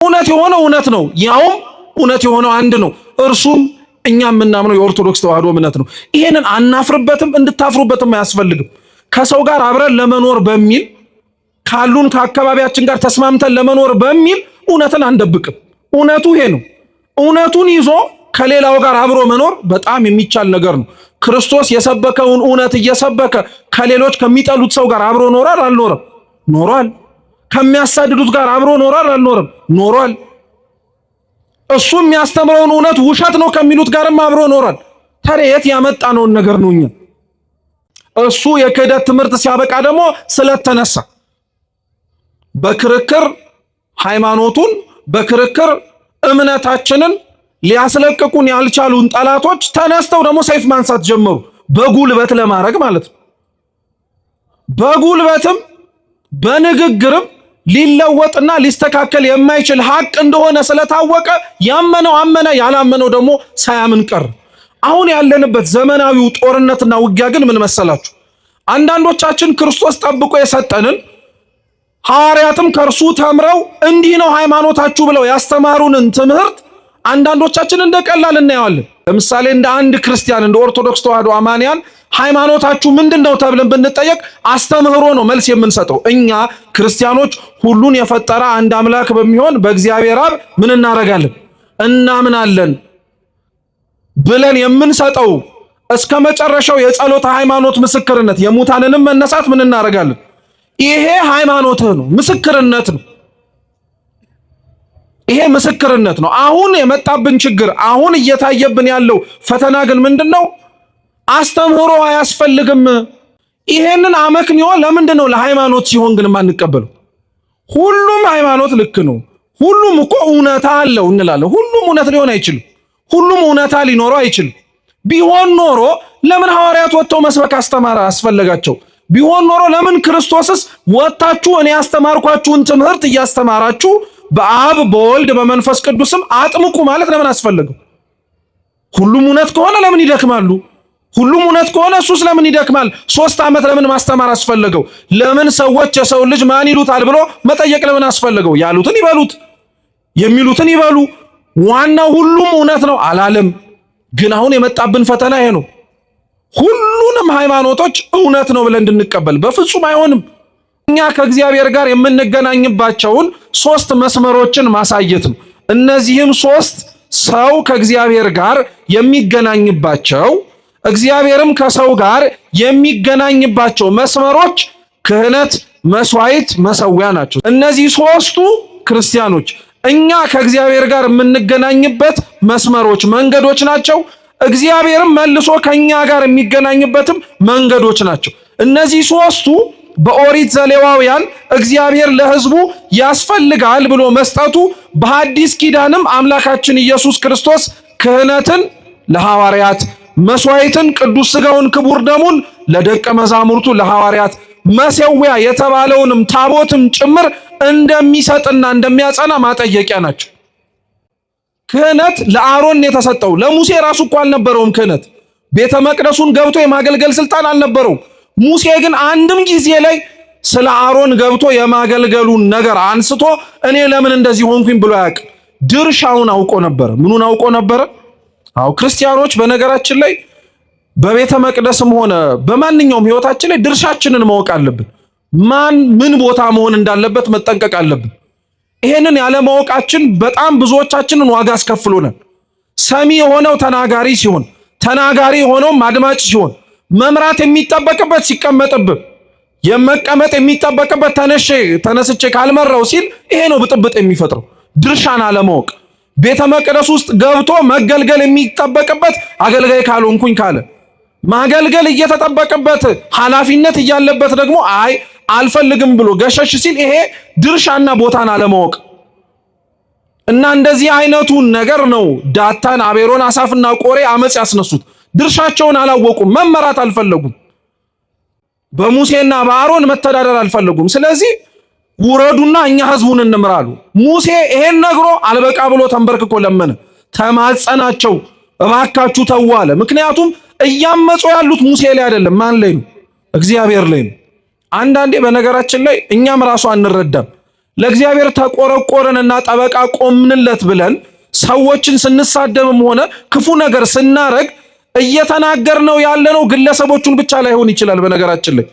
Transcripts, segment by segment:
እውነት የሆነው እውነት ነው፣ ያውም እውነት የሆነው አንድ ነው፣ እርሱም እኛ የምናምነው የኦርቶዶክስ ተዋህዶ እምነት ነው። ይሄንን አናፍርበትም፣ እንድታፍሩበትም አያስፈልግም። ከሰው ጋር አብረን ለመኖር በሚል ካሉን ከአካባቢያችን ጋር ተስማምተን ለመኖር በሚል እውነትን አንደብቅም። እውነቱ ይሄ ነው። እውነቱን ይዞ ከሌላው ጋር አብሮ መኖር በጣም የሚቻል ነገር ነው። ክርስቶስ የሰበከውን እውነት እየሰበከ ከሌሎች ከሚጠሉት ሰው ጋር አብሮ ኖሯል አልኖረም? ኖሯል። ከሚያሳድዱት ጋር አብሮ ኖሯል አልኖረም? ኖሯል። እሱ የሚያስተምረውን እውነት ውሸት ነው ከሚሉት ጋርም አብሮ ኖሯል። ታዲያ የት ያመጣነውን ነገር ነው እኛ? እሱ የክህደት ትምህርት ሲያበቃ ደግሞ ስለተነሳ በክርክር ሃይማኖቱን በክርክር እምነታችንን ሊያስለቅቁን ያልቻሉን ጠላቶች ተነስተው ደግሞ ሰይፍ ማንሳት ጀመሩ። በጉልበት ለማድረግ ማለት ነው። በጉልበትም በንግግርም ሊለወጥና ሊስተካከል የማይችል ሀቅ እንደሆነ ስለታወቀ ያመነው አመነ፣ ያላመነው ደግሞ ሳያምን ቀር። አሁን ያለንበት ዘመናዊው ጦርነትና ውጊያ ግን ምን መሰላችሁ? አንዳንዶቻችን ክርስቶስ ጠብቆ የሰጠንን ሐዋርያትም ከእርሱ ተምረው እንዲህ ነው ሃይማኖታችሁ ብለው ያስተማሩንን ትምህርት አንዳንዶቻችን እንደ ቀላል እናየዋለን። ለምሳሌ እንደ አንድ ክርስቲያን እንደ ኦርቶዶክስ ተዋህዶ አማንያን ሃይማኖታችሁ ምንድነው ተብለን ብንጠየቅ አስተምህሮ ነው መልስ የምንሰጠው። እኛ ክርስቲያኖች ሁሉን የፈጠረ አንድ አምላክ በሚሆን በእግዚአብሔር አብ ምን እናረጋለን? እናምናለን ብለን የምንሰጠው እስከ መጨረሻው የጸሎት ሃይማኖት ምስክርነት የሙታንንም መነሳት ምን እናረጋለን? ይሄ ሃይማኖት ነው፣ ምስክርነት ነው። ይሄ ምስክርነት ነው። አሁን የመጣብን ችግር አሁን እየታየብን ያለው ፈተና ግን ምንድነው? አስተምህሮ አያስፈልግም። ይሄንን አመክንዮ ለምንድነው ለሃይማኖት ሲሆን ግን ማንቀበለው? ሁሉም ሃይማኖት ልክ ነው፣ ሁሉም እኮ እውነታ አለው እንላለን። ሁሉም እውነት ሊሆን አይችልም። ሁሉም እውነታ ሊኖረው አይችልም። ቢሆን ኖሮ ለምን ሐዋርያት ወጥተው መስበክ አስተማራ አስፈለጋቸው? ቢሆን ኖሮ ለምን ክርስቶስስ ወጣችሁ እኔ ያስተማርኳችሁን ትምህርት እያስተማራችሁ በአብ በወልድ በመንፈስ ቅዱስም አጥምቁ ማለት ለምን አስፈለገው? ሁሉም እውነት ከሆነ ለምን ይደክማሉ? ሁሉም እውነት ከሆነ እሱስ ለምን ይደክማል? 3 ዓመት ለምን ማስተማር አስፈለገው? ለምን ሰዎች የሰው ልጅ ማን ይሉታል ብሎ መጠየቅ ለምን አስፈለገው? ያሉትን ይበሉት፣ የሚሉትን ይበሉ፣ ዋናው ሁሉም እውነት ነው አላለም። ግን አሁን የመጣብን ፈተና ይሄ ነው። ሁሉንም ሃይማኖቶች እውነት ነው ብለን እንድንቀበል በፍጹም አይሆንም። እኛ ከእግዚአብሔር ጋር የምንገናኝባቸውን 3 መስመሮችን ማሳየት ነው። እነዚህም 3 ሰው ከእግዚአብሔር ጋር የሚገናኝባቸው እግዚአብሔርም ከሰው ጋር የሚገናኝባቸው መስመሮች ክህነት፣ መስዋዕት፣ መሰዊያ ናቸው። እነዚህ 3ቱ ክርስቲያኖች እኛ ከእግዚአብሔር ጋር የምንገናኝበት መስመሮች መንገዶች ናቸው። እግዚአብሔርም መልሶ ከኛ ጋር የሚገናኝበትም መንገዶች ናቸው። እነዚህ 3ቱ በኦሪት ዘሌዋውያን እግዚአብሔር ለሕዝቡ ያስፈልጋል ብሎ መስጠቱ በሐዲስ ኪዳንም አምላካችን ኢየሱስ ክርስቶስ ክህነትን ለሐዋርያት መስዋዕትን ቅዱስ ሥጋውን ክቡር ደሙን ለደቀ መዛሙርቱ ለሐዋርያት መሰዊያ የተባለውንም ታቦትም ጭምር እንደሚሰጥና እንደሚያጸና ማጠየቂያ ናቸው። ክህነት ለአሮን የተሰጠው ለሙሴ ራሱ እኮ አልነበረውም። ክህነት ቤተ መቅደሱን ገብቶ የማገልገል ስልጣን አልነበረውም። ሙሴ ግን አንድም ጊዜ ላይ ስለ አሮን ገብቶ የማገልገሉን ነገር አንስቶ እኔ ለምን እንደዚህ ሆንኩኝ ብሎ ያውቅ። ድርሻውን አውቆ ነበር። ምኑን አውቆ ነበር? አው ክርስቲያኖች በነገራችን ላይ በቤተ መቅደስም ሆነ በማንኛውም ህይወታችን ላይ ድርሻችንን ማወቅ አለብን። ማን ምን ቦታ መሆን እንዳለበት መጠንቀቅ አለብን። ይሄንን ያለማወቃችን በጣም ብዙዎቻችንን ዋጋ አስከፍሎናል። ሰሚ የሆነው ተናጋሪ ሲሆን፣ ተናጋሪ የሆነው አድማጭ ሲሆን፣ መምራት የሚጠበቅበት ሲቀመጥብን፣ የመቀመጥ የሚጠበቅበት ተነስቼ ካልመራው ሲል ይሄ ነው ብጥብጥ የሚፈጥረው። ድርሻን አለማወቅ። ቤተ መቅደስ ውስጥ ገብቶ መገልገል የሚጠበቅበት አገልጋይ ካልሆንኩኝ ካለ ማገልገል እየተጠበቀበት ኃላፊነት እያለበት ደግሞ አይ አልፈልግም ብሎ ገሸሽ ሲል ይሄ ድርሻና ቦታን አለማወቅ እና እንደዚህ አይነቱን ነገር ነው ዳታን፣ አቤሮን፣ አሳፍና ቆሬ አመጽ ያስነሱት። ድርሻቸውን አላወቁም፣ መመራት አልፈለጉም፣ በሙሴና በአሮን መተዳደር አልፈለጉም። ስለዚህ ውረዱና እኛ ህዝቡን እንምራሉ። ሙሴ ይሄን ነግሮ አልበቃ ብሎ ተንበርክኮ ለመነ፣ ተማጸናቸው፣ እባካችሁ ተው አለ። ምክንያቱም እያመጹ ያሉት ሙሴ ላይ አይደለም፣ ማን ላይ ነው? እግዚአብሔር ላይ ነው። አንዳንዴ በነገራችን ላይ እኛም ራሱ አንረዳም። ለእግዚአብሔር ተቆረቆረንና ጠበቃ ቆምንለት ብለን ሰዎችን ስንሳደብም ሆነ ክፉ ነገር ስናረግ እየተናገርነው ያለነው ግለሰቦቹን ብቻ ላይሆን ይችላል። በነገራችን ላይ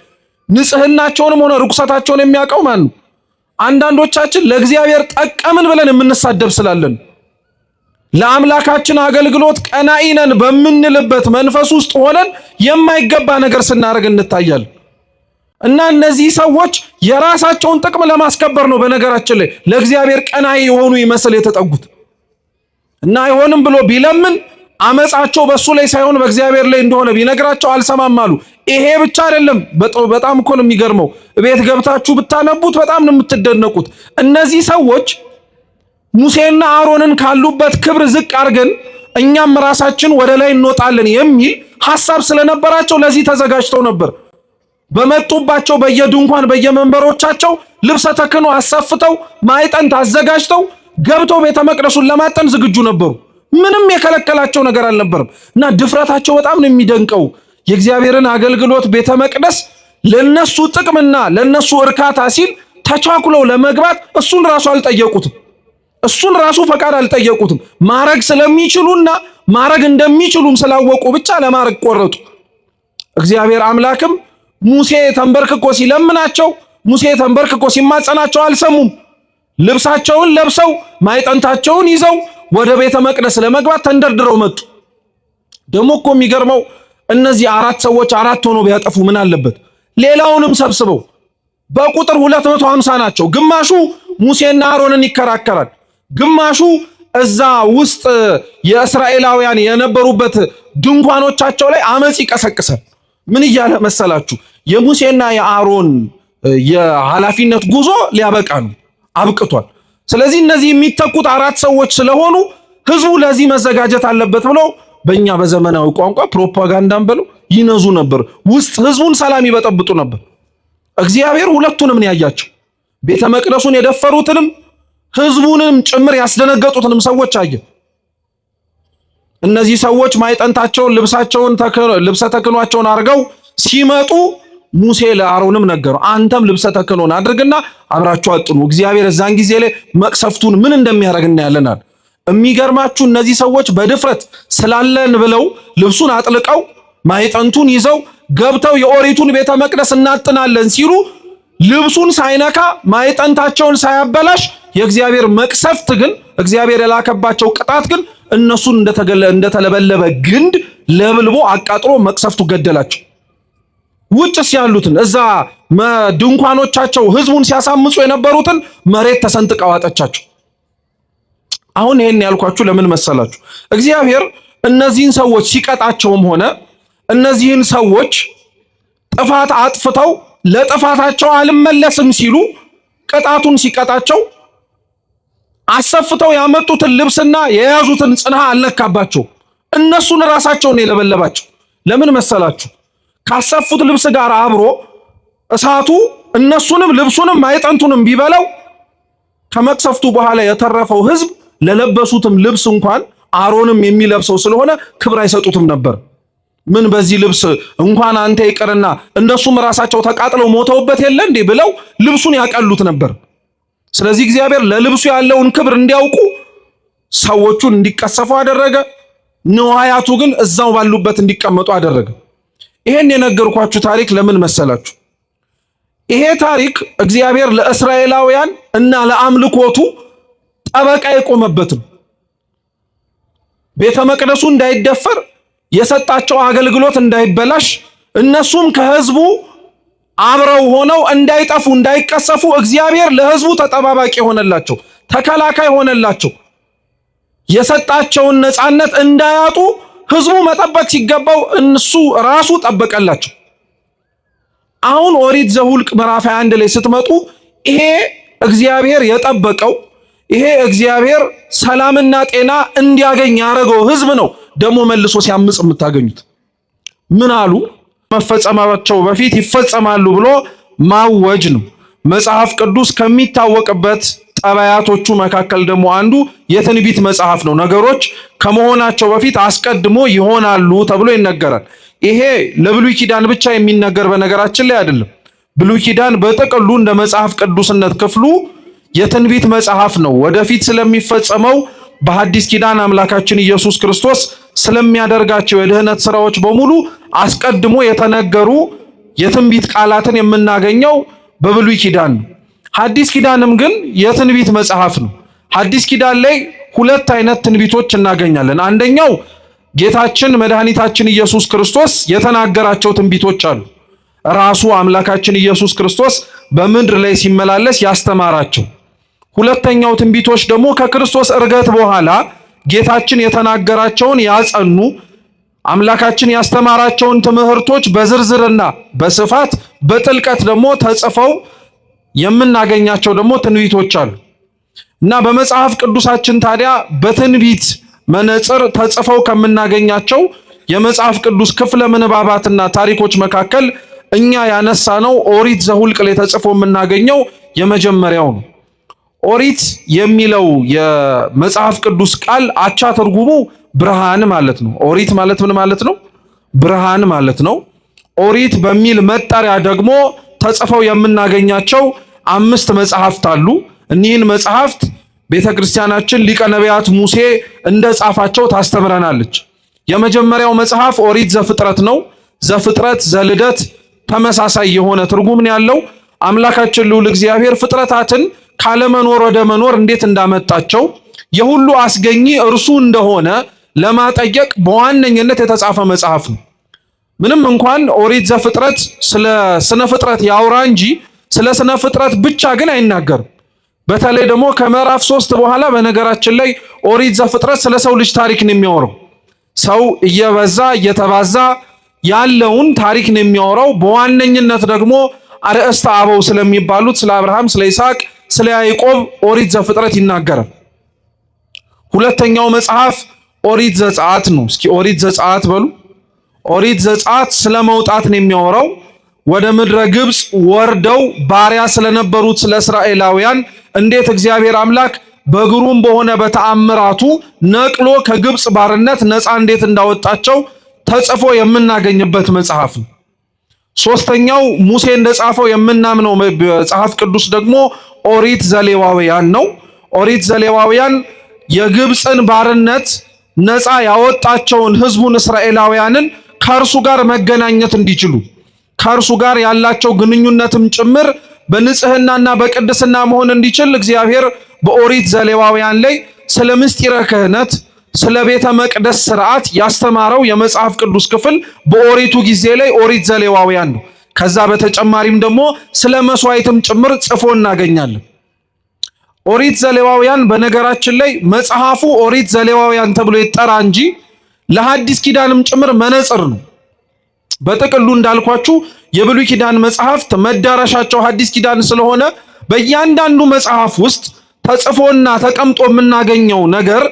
ንጽህናቸውንም ሆነ ርኩሰታቸውን የሚያውቀው ማን ነው? አንዳንዶቻችን ለእግዚአብሔር ጠቀምን ብለን የምንሳደብ ስላለን ለአምላካችን አገልግሎት ቀናኢ ነን በምንልበት መንፈስ ውስጥ ሆነን የማይገባ ነገር ስናደርግ እንታያለን። እና እነዚህ ሰዎች የራሳቸውን ጥቅም ለማስከበር ነው በነገራችን ላይ ለእግዚአብሔር ቀናኢ የሆኑ ይመስል የተጠጉት። እና አይሆንም ብሎ ቢለምን አመጻቸው በሱ ላይ ሳይሆን በእግዚአብሔር ላይ እንደሆነ ቢነግራቸው አልሰማም አሉ። ይሄ ብቻ አይደለም፣ በጣም እኮ ነው የሚገርመው። ቤት ገብታችሁ ብታነቡት በጣም ነው የምትደነቁት። እነዚህ ሰዎች ሙሴና አሮንን ካሉበት ክብር ዝቅ አድርገን እኛም ራሳችን ወደ ላይ እንወጣለን የሚል ሐሳብ ስለነበራቸው ለዚህ ተዘጋጅተው ነበር። በመጡባቸው በየድንኳን በየመንበሮቻቸው ልብሰ ተክህኖ አሰፍተው ማዕጠንት አዘጋጅተው ገብተው ቤተ መቅደሱን ለማጠን ዝግጁ ነበሩ። ምንም የከለከላቸው ነገር አልነበረም። እና ድፍረታቸው በጣም ነው የሚደንቀው። የእግዚአብሔርን አገልግሎት ቤተ መቅደስ ለነሱ ጥቅምና ለነሱ እርካታ ሲል ተቻኩለው ለመግባት እሱን ራሱ አልጠየቁትም። እሱን ራሱ ፈቃድ አልጠየቁትም። ማረግ ስለሚችሉና ማረግ እንደሚችሉም ስላወቁ ብቻ ለማረግ ቆረጡ። እግዚአብሔር አምላክም ሙሴ ተንበርክኮ ሲለምናቸው፣ ሙሴ ተንበርክኮ ሲማጸናቸው አልሰሙም። ልብሳቸውን ለብሰው ማዕጠንታቸውን ይዘው ወደ ቤተ መቅደስ ለመግባት ተንደርድረው መጡ። ደግሞ እኮ የሚገርመው እነዚህ አራት ሰዎች አራት ሆኖ ቢያጠፉ ምን አለበት? ሌላውንም ሰብስበው በቁጥር 250 ናቸው። ግማሹ ሙሴና አሮንን ይከራከራል፣ ግማሹ እዛ ውስጥ የእስራኤላውያን የነበሩበት ድንኳኖቻቸው ላይ አመጽ ይቀሰቅሳል። ምን እያለ መሰላችሁ? የሙሴና የአሮን የኃላፊነት ጉዞ ሊያበቃ ነው፣ አብቅቷል። ስለዚህ እነዚህ የሚተኩት አራት ሰዎች ስለሆኑ ህዝቡ ለዚህ መዘጋጀት አለበት ብለው በእኛ በዘመናዊ ቋንቋ ፕሮፓጋንዳን ብለው ይነዙ ነበር። ውስጥ ህዝቡን ሰላም ይበጠብጡ ነበር። እግዚአብሔር ሁለቱንም ነው ያያቸው። ቤተ መቅደሱን የደፈሩትንም ህዝቡንም ጭምር ያስደነገጡትንም ሰዎች አየ። እነዚህ ሰዎች ማዕጠንታቸውን ልብሰ ተክህኗቸውን አድርገው ሲመጡ ሙሴ ለአሮንም ነገረው፣ አንተም ልብሰ ተክህኖን አድርግና አብራችሁ አጥኑ፣ እግዚአብሔር እዛን ጊዜ ላይ መቅሰፍቱን ምን እንደሚያደርግ እናያለናል። የሚገርማችሁ እነዚህ ሰዎች በድፍረት ስላለን ብለው ልብሱን አጥልቀው ማዕጠንቱን ይዘው ገብተው የኦሪቱን ቤተ መቅደስ እናጥናለን ሲሉ ልብሱን ሳይነካ ማዕጠንታቸውን ሳያበላሽ የእግዚአብሔር መቅሰፍት ግን እግዚአብሔር የላከባቸው ቅጣት ግን እነሱን እንደተለበለበ ግንድ ለብልቦ አቃጥሎ መቅሰፍቱ ገደላቸው። ውጭስ ያሉትን እዛ ድንኳኖቻቸው ህዝቡን ሲያሳምጹ የነበሩትን መሬት ተሰንጥቀው አጠቻቸው። አሁን ይሄን ያልኳችሁ ለምን መሰላችሁ? እግዚአብሔር እነዚህን ሰዎች ሲቀጣቸውም ሆነ እነዚህን ሰዎች ጥፋት አጥፍተው ለጥፋታቸው አልመለስም ሲሉ ቅጣቱን ሲቀጣቸው አሰፍተው ያመጡትን ልብስና የያዙትን ጽንሃ አልነካባቸው። እነሱን ራሳቸውን የለበለባቸው። ለምን መሰላችሁ? ካሰፉት ልብስ ጋር አብሮ እሳቱ እነሱንም ልብሱንም ማዕጠንቱንም ቢበላው ከመቅሰፍቱ በኋላ የተረፈው ህዝብ ለለበሱትም ልብስ እንኳን አሮንም የሚለብሰው ስለሆነ ክብር አይሰጡትም ነበር። ምን በዚህ ልብስ እንኳን አንተ ይቅርና እንደሱም ራሳቸው ተቃጥለው ሞተውበት የለ እንዴ ብለው ልብሱን ያቀሉት ነበር። ስለዚህ እግዚአብሔር ለልብሱ ያለውን ክብር እንዲያውቁ ሰዎቹን እንዲቀሰፉ አደረገ። ንዋያቱ ግን እዛው ባሉበት እንዲቀመጡ አደረገ። ይሄን የነገርኳችሁ ታሪክ ለምን መሰላችሁ? ይሄ ታሪክ እግዚአብሔር ለእስራኤላውያን እና ለአምልኮቱ ጠበቃ የቆመበትም ቤተ መቅደሱ እንዳይደፈር የሰጣቸው አገልግሎት እንዳይበላሽ እነሱም ከህዝቡ አብረው ሆነው እንዳይጠፉ እንዳይቀሰፉ እግዚአብሔር ለህዝቡ ተጠባባቂ ሆነላቸው፣ ተከላካይ ሆነላቸው። የሰጣቸውን ነፃነት እንዳያጡ ህዝቡ መጠበቅ ሲገባው እነሱ ራሱ ጠበቀላቸው። አሁን ኦሪት ዘኍልቍ ምዕራፍ 21 ላይ ስትመጡ ይሄ እግዚአብሔር የጠበቀው ይሄ እግዚአብሔር ሰላምና ጤና እንዲያገኝ ያደረገው ህዝብ ነው ደግሞ መልሶ ሲያምጽ የምታገኙት። ምን አሉ? መፈጸማቸው በፊት ይፈጸማሉ ብሎ ማወጅ ነው። መጽሐፍ ቅዱስ ከሚታወቅበት ጠባያቶቹ መካከል ደግሞ አንዱ የትንቢት መጽሐፍ ነው። ነገሮች ከመሆናቸው በፊት አስቀድሞ ይሆናሉ ተብሎ ይነገራል። ይሄ ለብሉይ ኪዳን ብቻ የሚነገር በነገራችን ላይ አይደለም። ብሉይ ኪዳን በጥቅሉ እንደ መጽሐፍ ቅዱስነት ክፍሉ የትንቢት መጽሐፍ ነው። ወደፊት ስለሚፈጸመው በሐዲስ ኪዳን አምላካችን ኢየሱስ ክርስቶስ ስለሚያደርጋቸው የድህነት ስራዎች በሙሉ አስቀድሞ የተነገሩ የትንቢት ቃላትን የምናገኘው በብሉይ ኪዳን ነው። ሐዲስ ኪዳንም ግን የትንቢት መጽሐፍ ነው። ሐዲስ ኪዳን ላይ ሁለት አይነት ትንቢቶች እናገኛለን። አንደኛው ጌታችን መድኃኒታችን ኢየሱስ ክርስቶስ የተናገራቸው ትንቢቶች አሉ። ራሱ አምላካችን ኢየሱስ ክርስቶስ በምድር ላይ ሲመላለስ ያስተማራቸው። ሁለተኛው ትንቢቶች ደግሞ ከክርስቶስ ዕርገት በኋላ ጌታችን የተናገራቸውን ያጸኑ፣ አምላካችን ያስተማራቸውን ትምህርቶች በዝርዝርና በስፋት በጥልቀት ደግሞ ተጽፈው የምናገኛቸው ደግሞ ትንቢቶች አሉ እና በመጽሐፍ ቅዱሳችን ታዲያ በትንቢት መነጽር ተጽፈው ከምናገኛቸው የመጽሐፍ ቅዱስ ክፍለ ምንባባትና ታሪኮች መካከል እኛ ያነሳነው ኦሪት ዘኍልቍ ላይ ተጽፎ የምናገኘው የመጀመሪያው ነው። ኦሪት የሚለው የመጽሐፍ ቅዱስ ቃል አቻ ትርጉሙ ብርሃን ማለት ነው። ኦሪት ማለት ምን ማለት ነው? ብርሃን ማለት ነው። ኦሪት በሚል መጠሪያ ደግሞ ተጽፈው የምናገኛቸው 5 መጽሐፍት አሉ። እኒህን መጽሐፍት ቤተክርስቲያናችን ሊቀ ነቢያት ሙሴ እንደጻፋቸው ታስተምረናለች። የመጀመሪያው መጽሐፍ ኦሪት ዘፍጥረት ነው። ዘፍጥረት፣ ዘልደት ተመሳሳይ የሆነ ትርጉም ነው ያለው። አምላካችን ልዑል እግዚአብሔር ፍጥረታትን ካለመኖር ወደ መኖር እንዴት እንዳመጣቸው የሁሉ አስገኚ እርሱ እንደሆነ ለማጠየቅ በዋነኝነት የተጻፈ መጽሐፍ ነው። ምንም እንኳን ኦሪት ዘፍጥረት ስለ ስነ ፍጥረት ያውራ እንጂ ስለ ስነ ፍጥረት ብቻ ግን አይናገርም። በተለይ ደግሞ ከምዕራፍ 3 በኋላ በነገራችን ላይ ኦሪት ዘፍጥረት ስለ ሰው ልጅ ታሪክ ነው የሚያወራው። ሰው እየበዛ እየተባዛ ያለውን ታሪክ ነው የሚያወራው። በዋነኝነት ደግሞ አርእስተ አበው ስለሚባሉት ስለ አብርሃም፣ ስለ ይስሐቅ፣ ስለ ያዕቆብ ኦሪት ዘፍጥረት ይናገራል። ሁለተኛው መጽሐፍ ኦሪት ዘጸአት ነው። እስኪ ኦሪት ዘጸአት በሉ። ኦሪት ዘጸአት ስለ መውጣት ነው የሚያወራው። ወደ ምድረ ግብጽ ወርደው ባሪያ ስለነበሩት ስለ እስራኤላውያን እንዴት እግዚአብሔር አምላክ በግሩም በሆነ በተአምራቱ ነቅሎ ከግብጽ ባርነት ነፃ እንዴት እንዳወጣቸው ተጽፎ የምናገኝበት መጽሐፍ ነው። ሶስተኛው ሙሴ እንደጻፈው የምናምነው መጽሐፍ ቅዱስ ደግሞ ኦሪት ዘሌዋውያን ነው። ኦሪት ዘሌዋውያን የግብጽን ባርነት ነፃ ያወጣቸውን ሕዝቡን እስራኤላውያንን ከእርሱ ጋር መገናኘት እንዲችሉ ከእርሱ ጋር ያላቸው ግንኙነትም ጭምር በንጽህናና በቅድስና መሆን እንዲችል እግዚአብሔር በኦሪት ዘሌዋውያን ላይ ስለ ምስጢረ ክህነት፣ ስለ ቤተ መቅደስ ስርዓት ያስተማረው የመጽሐፍ ቅዱስ ክፍል በኦሪቱ ጊዜ ላይ ኦሪት ዘሌዋውያን ነው። ከዛ በተጨማሪም ደግሞ ስለ መስዋዕትም ጭምር ጽፎ እናገኛለን። ኦሪት ዘሌዋውያን በነገራችን ላይ መጽሐፉ ኦሪት ዘሌዋውያን ተብሎ ይጠራ እንጂ ለሐዲስ ኪዳንም ጭምር መነጽር ነው። በጥቅሉ እንዳልኳችሁ የብሉይ ኪዳን መጽሐፍት መዳረሻቸው ሐዲስ ኪዳን ስለሆነ በእያንዳንዱ መጽሐፍ ውስጥ ተጽፎና ተቀምጦ የምናገኘው ነገር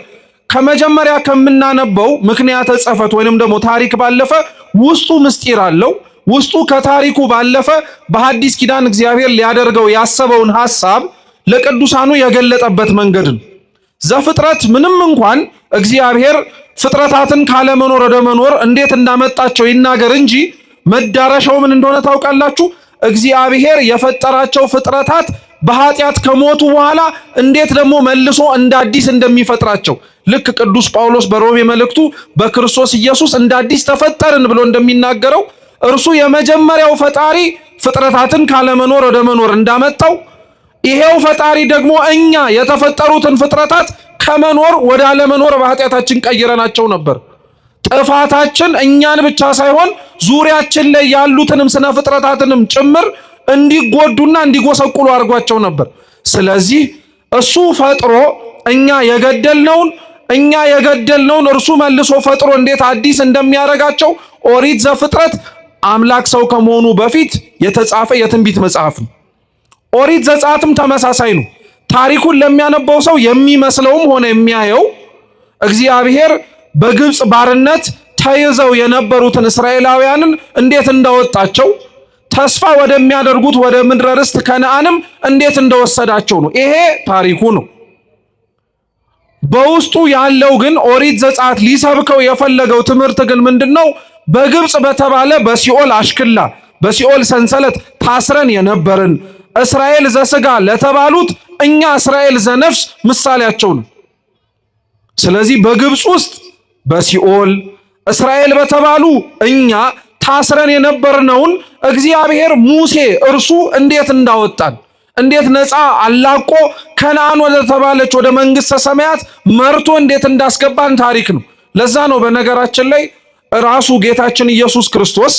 ከመጀመሪያ ከምናነበው ምክንያተ ጽሕፈት ወይንም ደግሞ ታሪክ ባለፈ ውስጡ ምስጢር አለው። ውስጡ ከታሪኩ ባለፈ በሐዲስ ኪዳን እግዚአብሔር ሊያደርገው ያሰበውን ሐሳብ ለቅዱሳኑ የገለጠበት መንገድ ነው። ዘፍጥረት ምንም እንኳን እግዚአብሔር ፍጥረታትን ካለመኖር ወደ መኖር እንዴት እንዳመጣቸው ይናገር እንጂ መዳረሻው ምን እንደሆነ ታውቃላችሁ? እግዚአብሔር የፈጠራቸው ፍጥረታት በኃጢአት ከሞቱ በኋላ እንዴት ደግሞ መልሶ እንደ አዲስ እንደሚፈጥራቸው ልክ ቅዱስ ጳውሎስ በሮሜ መልእክቱ በክርስቶስ ኢየሱስ እንደ አዲስ ተፈጠርን ብሎ እንደሚናገረው እርሱ የመጀመሪያው ፈጣሪ ፍጥረታትን ካለመኖር ወደ መኖር እንዳመጣው ይሄው ፈጣሪ ደግሞ እኛ የተፈጠሩትን ፍጥረታት ከመኖር ወደ አለመኖር በኃጢአታችን ቀይረናቸው ነበር። ጥፋታችን እኛን ብቻ ሳይሆን ዙሪያችን ላይ ያሉትንም ስነ ፍጥረታትንም ጭምር እንዲጎዱና እንዲጎሰቁሉ አድርጓቸው ነበር። ስለዚህ እሱ ፈጥሮ እኛ የገደልነውን እርሱ መልሶ ፈጥሮ እንዴት አዲስ እንደሚያደርጋቸው ኦሪት ዘፍጥረት አምላክ ሰው ከመሆኑ በፊት የተጻፈ የትንቢት መጽሐፍ ነው። ኦሪት ዘጸአትም ተመሳሳይ ነው። ታሪኩን ለሚያነበው ሰው የሚመስለውም ሆነ የሚያየው እግዚአብሔር በግብጽ ባርነት ተይዘው የነበሩትን እስራኤላውያንን እንዴት እንዳወጣቸው ተስፋ ወደሚያደርጉት ወደ ምድረ ርስት ከነዓንም እንዴት እንደወሰዳቸው ነው። ይሄ ታሪኩ ነው። በውስጡ ያለው ግን ኦሪት ዘጸአት ሊሰብከው የፈለገው ትምህርት ግን ምንድነው? በግብጽ በተባለ በሲኦል አሽክላ በሲኦል ሰንሰለት ታስረን የነበርን እስራኤል ዘስጋ ለተባሉት እኛ እስራኤል ዘነፍስ ምሳሌያቸው ነው። ስለዚህ በግብፅ ውስጥ በሲኦል እስራኤል በተባሉ እኛ ታስረን የነበርነውን እግዚአብሔር ሙሴ እርሱ እንዴት እንዳወጣን እንዴት ነፃ አላቆ ከነዓን ወደ ተባለች ወደ መንግስተ ሰማያት መርቶ እንዴት እንዳስገባን ታሪክ ነው። ለዛ ነው በነገራችን ላይ ራሱ ጌታችን ኢየሱስ ክርስቶስ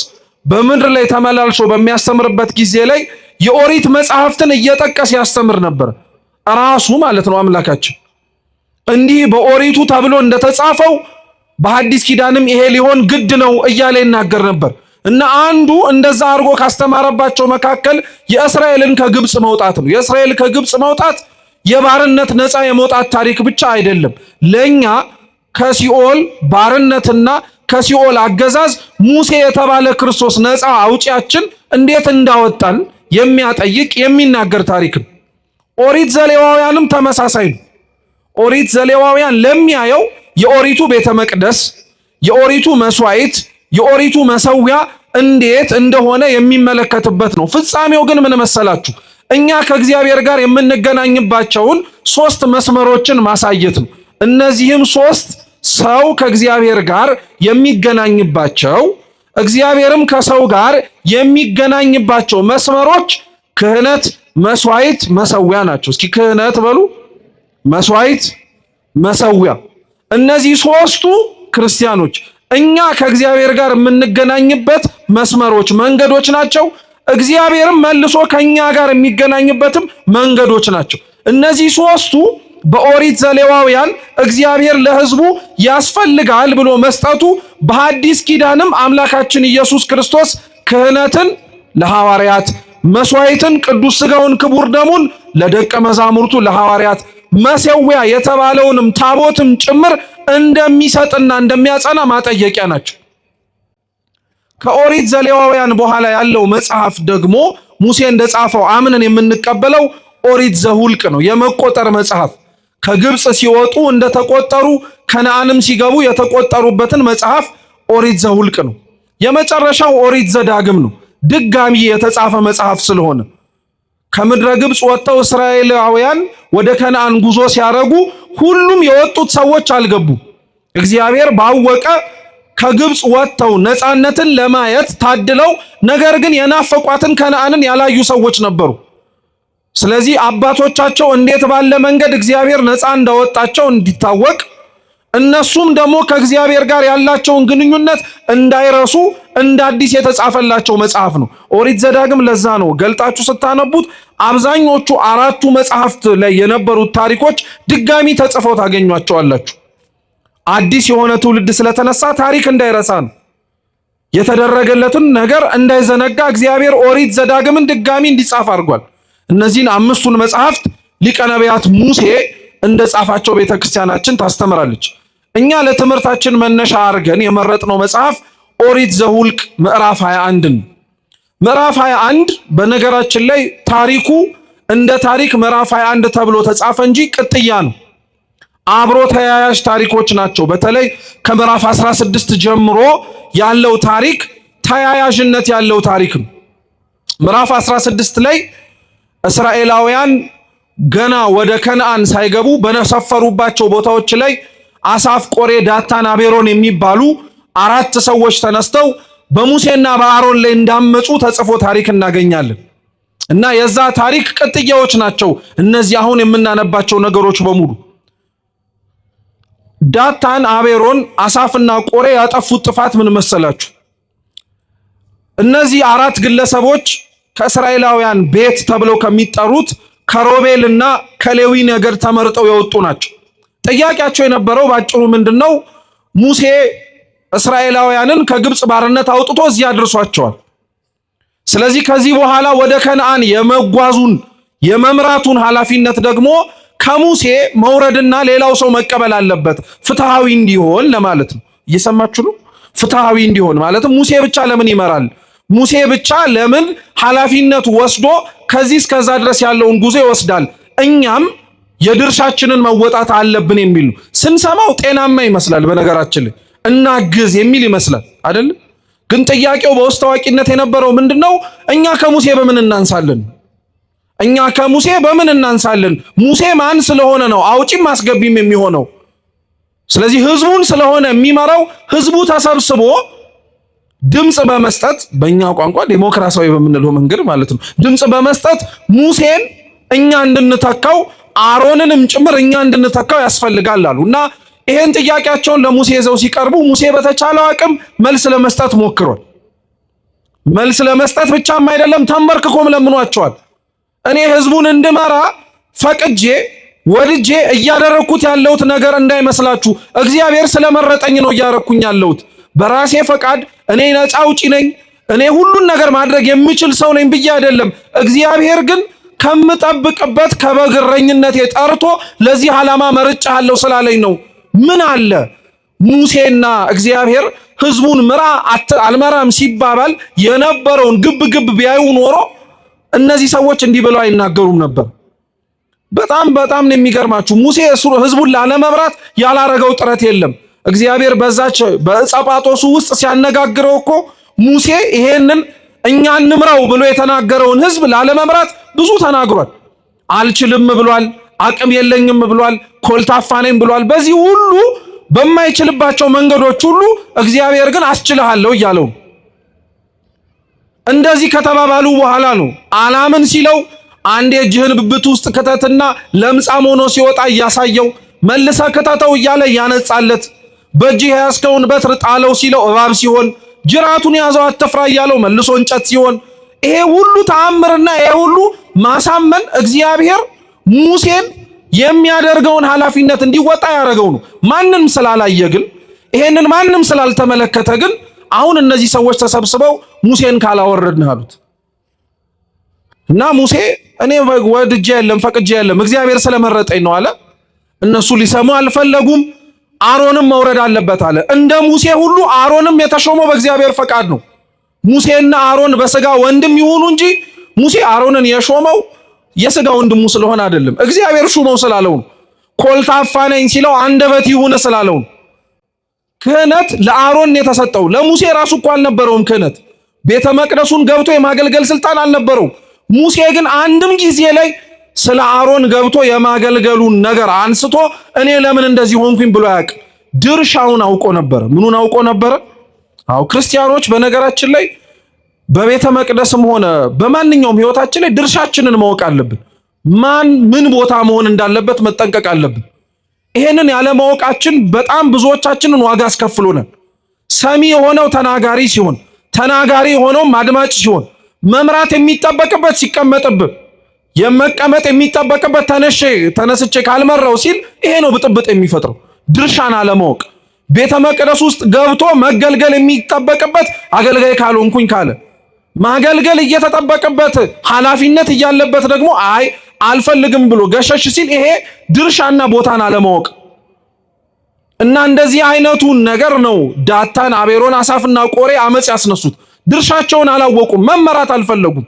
በምድር ላይ ተመላልሶ በሚያስተምርበት ጊዜ ላይ የኦሪት መጽሐፍትን እየጠቀሰ ያስተምር ነበር። ራሱ ማለት ነው አምላካችን እንዲህ በኦሪቱ ተብሎ እንደተጻፈው በሐዲስ ኪዳንም ይሄ ሊሆን ግድ ነው እያለ ይናገር ነበር። እና አንዱ እንደዛ አድርጎ ካስተማረባቸው መካከል የእስራኤልን ከግብፅ መውጣት ነው። የእስራኤል ከግብፅ መውጣት የባርነት ነፃ የመውጣት ታሪክ ብቻ አይደለም። ለኛ ከሲኦል ባርነትና ከሲኦል አገዛዝ ሙሴ የተባለ ክርስቶስ ነፃ አውጪያችን እንዴት እንዳወጣን የሚያጠይቅ የሚናገር ታሪክ ነው። ኦሪት ዘሌዋውያንም ተመሳሳይ ነው። ኦሪት ዘሌዋውያን ለሚያየው የኦሪቱ ቤተ መቅደስ፣ የኦሪቱ መስዋዕት፣ የኦሪቱ መሰዊያ እንዴት እንደሆነ የሚመለከትበት ነው። ፍጻሜው ግን ምን መሰላችሁ? እኛ ከእግዚአብሔር ጋር የምንገናኝባቸውን 3 መስመሮችን ማሳየት ነው። እነዚህም 3 ሰው ከእግዚአብሔር ጋር የሚገናኝባቸው እግዚአብሔርም ከሰው ጋር የሚገናኝባቸው መስመሮች ክህነት፣ መስዋዕት፣ መሰዊያ ናቸው። እስኪ ክህነት በሉ፣ መስዋዕት፣ መሰዊያ። እነዚህ 3ቱ ክርስቲያኖች እኛ ከእግዚአብሔር ጋር የምንገናኝበት መስመሮች መንገዶች ናቸው። እግዚአብሔርም መልሶ ከኛ ጋር የሚገናኝበትም መንገዶች ናቸው። እነዚህ 3ቱ በኦሪት ዘሌዋውያን እግዚአብሔር ለሕዝቡ ያስፈልጋል ብሎ መስጠቱ፣ በሐዲስ ኪዳንም አምላካችን ኢየሱስ ክርስቶስ ክህነትን ለሐዋርያት፣ መስዋዕትን ቅዱስ ሥጋውን ክቡር ደሙን ለደቀ መዛሙርቱ ለሐዋርያት፣ መሰዊያ የተባለውንም ታቦትም ጭምር እንደሚሰጥና እንደሚያጸና ማጠየቂያ ናቸው። ከኦሪት ዘሌዋውያን በኋላ ያለው መጽሐፍ ደግሞ ሙሴ እንደጻፈው አምነን የምንቀበለው ኦሪት ዘሁልቅ ነው። የመቆጠር መጽሐፍ ከግብፅ ሲወጡ እንደተቆጠሩ ከነዓንም ሲገቡ የተቆጠሩበትን መጽሐፍ ኦሪት ዘሁልቅ ነው። የመጨረሻው ኦሪት ዘዳግም ነው። ድጋሚ የተጻፈ መጽሐፍ ስለሆነ ከምድረ ግብፅ ወጥተው እስራኤላውያን ወደ ከነዓን ጉዞ ሲያረጉ ሁሉም የወጡት ሰዎች አልገቡ። እግዚአብሔር ባወቀ ከግብፅ ወጥተው ነፃነትን ለማየት ታድለው ነገር ግን የናፈቋትን ከነዓንን ያላዩ ሰዎች ነበሩ። ስለዚህ አባቶቻቸው እንዴት ባለ መንገድ እግዚአብሔር ነፃ እንዳወጣቸው እንዲታወቅ እነሱም ደግሞ ከእግዚአብሔር ጋር ያላቸውን ግንኙነት እንዳይረሱ እንደ አዲስ የተጻፈላቸው መጽሐፍ ነው ኦሪት ዘዳግም። ለዛ ነው ገልጣችሁ ስታነቡት አብዛኞቹ 4ቱ መጽሐፍት ላይ የነበሩት ታሪኮች ድጋሚ ተጽፈው ታገኟቸዋላችሁ። አዲስ የሆነ ትውልድ ስለተነሳ ታሪክ እንዳይረሳ ነው። የተደረገለትን ነገር እንዳይዘነጋ እግዚአብሔር ኦሪት ዘዳግምን ድጋሚ እንዲጻፍ አድርጓል። እነዚህን 5ቱን መጽሐፍት ሊቀ ነቢያት ሙሴ እንደጻፋቸው ቤተክርስቲያናችን ታስተምራለች። እኛ ለትምህርታችን መነሻ አድርገን የመረጥነው መጽሐፍ ኦሪት ዘሁልቅ ምዕራፍ 21 ነው። ምዕራፍ 21 በነገራችን ላይ ታሪኩ እንደ ታሪክ ምዕራፍ 21 ተብሎ ተጻፈ እንጂ ቅጥያ ነው። አብሮ ተያያዥ ታሪኮች ናቸው። በተለይ ከምዕራፍ 16 ጀምሮ ያለው ታሪክ ተያያዥነት ያለው ታሪክ ነው። ምዕራፍ 16 ላይ እስራኤላውያን ገና ወደ ከነዓን ሳይገቡ በሰፈሩባቸው ቦታዎች ላይ አሳፍ፣ ቆሬ፣ ዳታን፣ አቤሮን የሚባሉ 4 ሰዎች ተነስተው በሙሴና በአሮን ላይ እንዳመፁ ተጽፎ ታሪክ እናገኛለን። እና የዛ ታሪክ ቅጥያዎች ናቸው እነዚህ አሁን የምናነባቸው ነገሮች በሙሉ። ዳታን፣ አቤሮን፣ አሳፍና ቆሬ ያጠፉት ጥፋት ምን መሰላችሁ? እነዚህ 4 ግለሰቦች ከእስራኤላውያን ቤት ተብለው ከሚጠሩት ከሮቤልና ከሌዊ ነገድ ተመርጠው የወጡ ናቸው። ጥያቄያቸው የነበረው ባጭሩ ምንድነው? ሙሴ እስራኤላውያንን ከግብፅ ባርነት አውጥቶ እዚህ አድርሷቸዋል። ስለዚህ ከዚህ በኋላ ወደ ከነዓን የመጓዙን የመምራቱን ኃላፊነት ደግሞ ከሙሴ መውረድና ሌላው ሰው መቀበል አለበት፣ ፍትሃዊ እንዲሆን ለማለት ነው። እየሰማችሁ ነው? ፍትሃዊ እንዲሆን ማለትም ሙሴ ብቻ ለምን ይመራል? ሙሴ ብቻ ለምን ኃላፊነት ወስዶ ከዚህ እስከዛ ድረስ ያለውን ጉዞ ይወስዳል? እኛም የድርሻችንን መወጣት አለብን የሚል ነው። ስንሰማው ጤናማ ይመስላል። በነገራችን ላይ እናግዝ የሚል ይመስላል አይደል? ግን ጥያቄው በውስጥ ታዋቂነት የነበረው ምንድነው? እኛ ከሙሴ በምን እናንሳለን? እኛ ከሙሴ በምን እናንሳለን? ሙሴ ማን ስለሆነ ነው አውጪም አስገቢም የሚሆነው? ስለዚህ ህዝቡን ስለሆነ የሚመራው ህዝቡ ተሰብስቦ ድምጽ በመስጠት በእኛ ቋንቋ ዲሞክራሲያዊ በምንለው መንገድ ማለት ነው ድምጽ በመስጠት ሙሴን እኛ እንድንተካው አሮንንም ጭምር እኛ እንድንተካው ያስፈልጋል አሉና ይሄን ጥያቄያቸውን ለሙሴ ይዘው ሲቀርቡ ሙሴ በተቻለው አቅም መልስ ለመስጠት ሞክሯል። መልስ ለመስጠት ብቻም አይደለም ተንበርክኮም ለምኗቸዋል። እኔ ህዝቡን እንድመራ ፈቅጄ ወድጄ እያደረኩት ያለሁት ነገር እንዳይመስላችሁ እግዚአብሔር ስለመረጠኝ ነው እያደረኩኝ ያለሁት። በራሴ ፈቃድ እኔ ነፃ አውጪ ነኝ፣ እኔ ሁሉን ነገር ማድረግ የምችል ሰው ነኝ ብዬ አይደለም። እግዚአብሔር ግን ከምጠብቅበት ከበግረኝነቴ ጠርቶ ለዚህ ዓላማ መርጫለሁ ስላለኝ ነው። ምን አለ ሙሴና እግዚአብሔር ህዝቡን ምራ አልመራም ሲባባል የነበረውን ግብ ቢያዩ ኖሮ እነዚህ ሰዎች እንዲህ ብለው አይናገሩም ነበር። በጣም ነው የሚገርማችሁ። ሙሴ ህዝቡን ላለመምራት ያላረገው ጥረት የለም። እግዚአብሔር በዛች በዕፀጳጦሱ ውስጥ ሲያነጋግረው እኮ ሙሴ ይሄንን እኛ እንምራው ብሎ የተናገረውን ህዝብ ላለመምራት ብዙ ተናግሯል። አልችልም ብሏል፣ አቅም የለኝም ብሏል፣ ኮልታፋ ነኝ ብሏል። በዚህ ሁሉ በማይችልባቸው መንገዶች ሁሉ እግዚአብሔር ግን አስችልሃለሁ እያለው እንደዚህ ከተባባሉ በኋላ ነው አላምን ሲለው አንዴ እጅህን ብብት ውስጥ ከተትና ለምጻም ሆኖ ሲወጣ እያሳየው መልሰ ከተተው እያለ ያነጻለት በእጅህ ያስከውን በትር ጣለው ሲለው እባብ ሲሆን ጅራቱን ያዘው አትፍራ እያለው መልሶ እንጨት ሲሆን ይሄ ሁሉ ተአምርና ይሄ ሁሉ ማሳመን እግዚአብሔር ሙሴን የሚያደርገውን ኃላፊነት እንዲወጣ ያደረገው ነው። ማንንም ስላላየ ግን ይሄንን ማንንም ስላልተመለከተ ግን አሁን እነዚህ ሰዎች ተሰብስበው ሙሴን ካላወረድን አሉት እና ሙሴ እኔ ወድጄ የለም ፈቅጄ የለም እግዚአብሔር ስለመረጠኝ ነው አለ። እነሱ ሊሰሙ አልፈለጉም። አሮንም መውረድ አለበት አለ። እንደ ሙሴ ሁሉ አሮንም የተሾመው በእግዚአብሔር ፈቃድ ነው። ሙሴና አሮን በስጋ ወንድም ይሁኑ እንጂ ሙሴ አሮንን የሾመው የስጋ ወንድሙ ስለሆነ አይደለም። እግዚአብሔር ሹመው ስላለው ነው። ኮልታፋ ነኝ ሲለው አንደበት ይሁን ስላለው ነው። ክህነት ለአሮን የተሰጠው ለሙሴ ራሱ እኮ አልነበረውም። ክህነት ቤተ መቅደሱን ገብቶ የማገልገል ስልጣን አልነበረው። ሙሴ ግን አንድም ጊዜ ላይ ስለ አሮን ገብቶ የማገልገሉን ነገር አንስቶ እኔ ለምን እንደዚህ ሆንኩኝ ብሎ ያውቅ ድርሻውን አውቆ ነበር። ምኑን አውቆ ነበር? አው ክርስቲያኖች በነገራችን ላይ በቤተ መቅደስም ሆነ በማንኛውም ህይወታችን ላይ ድርሻችንን ማወቅ አለብን። ማን ምን ቦታ መሆን እንዳለበት መጠንቀቅ አለብን። ይሄንን ያለ ማወቃችን በጣም ብዙዎቻችንን ዋጋ አስከፍሎናል። ሰሚ የሆነው ተናጋሪ ሲሆን፣ ተናጋሪ የሆነው አድማጭ ሲሆን፣ መምራት የሚጠበቅበት ሲቀመጥብህ፣ የመቀመጥ የሚጠበቅበት ተነስቼ ካልመራው ሲል ይሄ ነው ብጥብጥ የሚፈጥረው። ድርሻን አለማወቅ። ቤተ መቅደስ ውስጥ ገብቶ መገልገል የሚጠበቅበት አገልጋይ ካልሆንኩኝ ካለ ማገልገል እየተጠበቀበት ኃላፊነት እያለበት ደግሞ አይ አልፈልግም ብሎ ገሸሽ ሲል ይሄ ድርሻና ቦታን አለማወቅ እና እንደዚህ አይነቱን ነገር ነው ዳታን፣ አቤሮን፣ አሳፍና ቆሬ አመጽ ያስነሱት። ድርሻቸውን አላወቁም፣ መመራት አልፈለጉም፣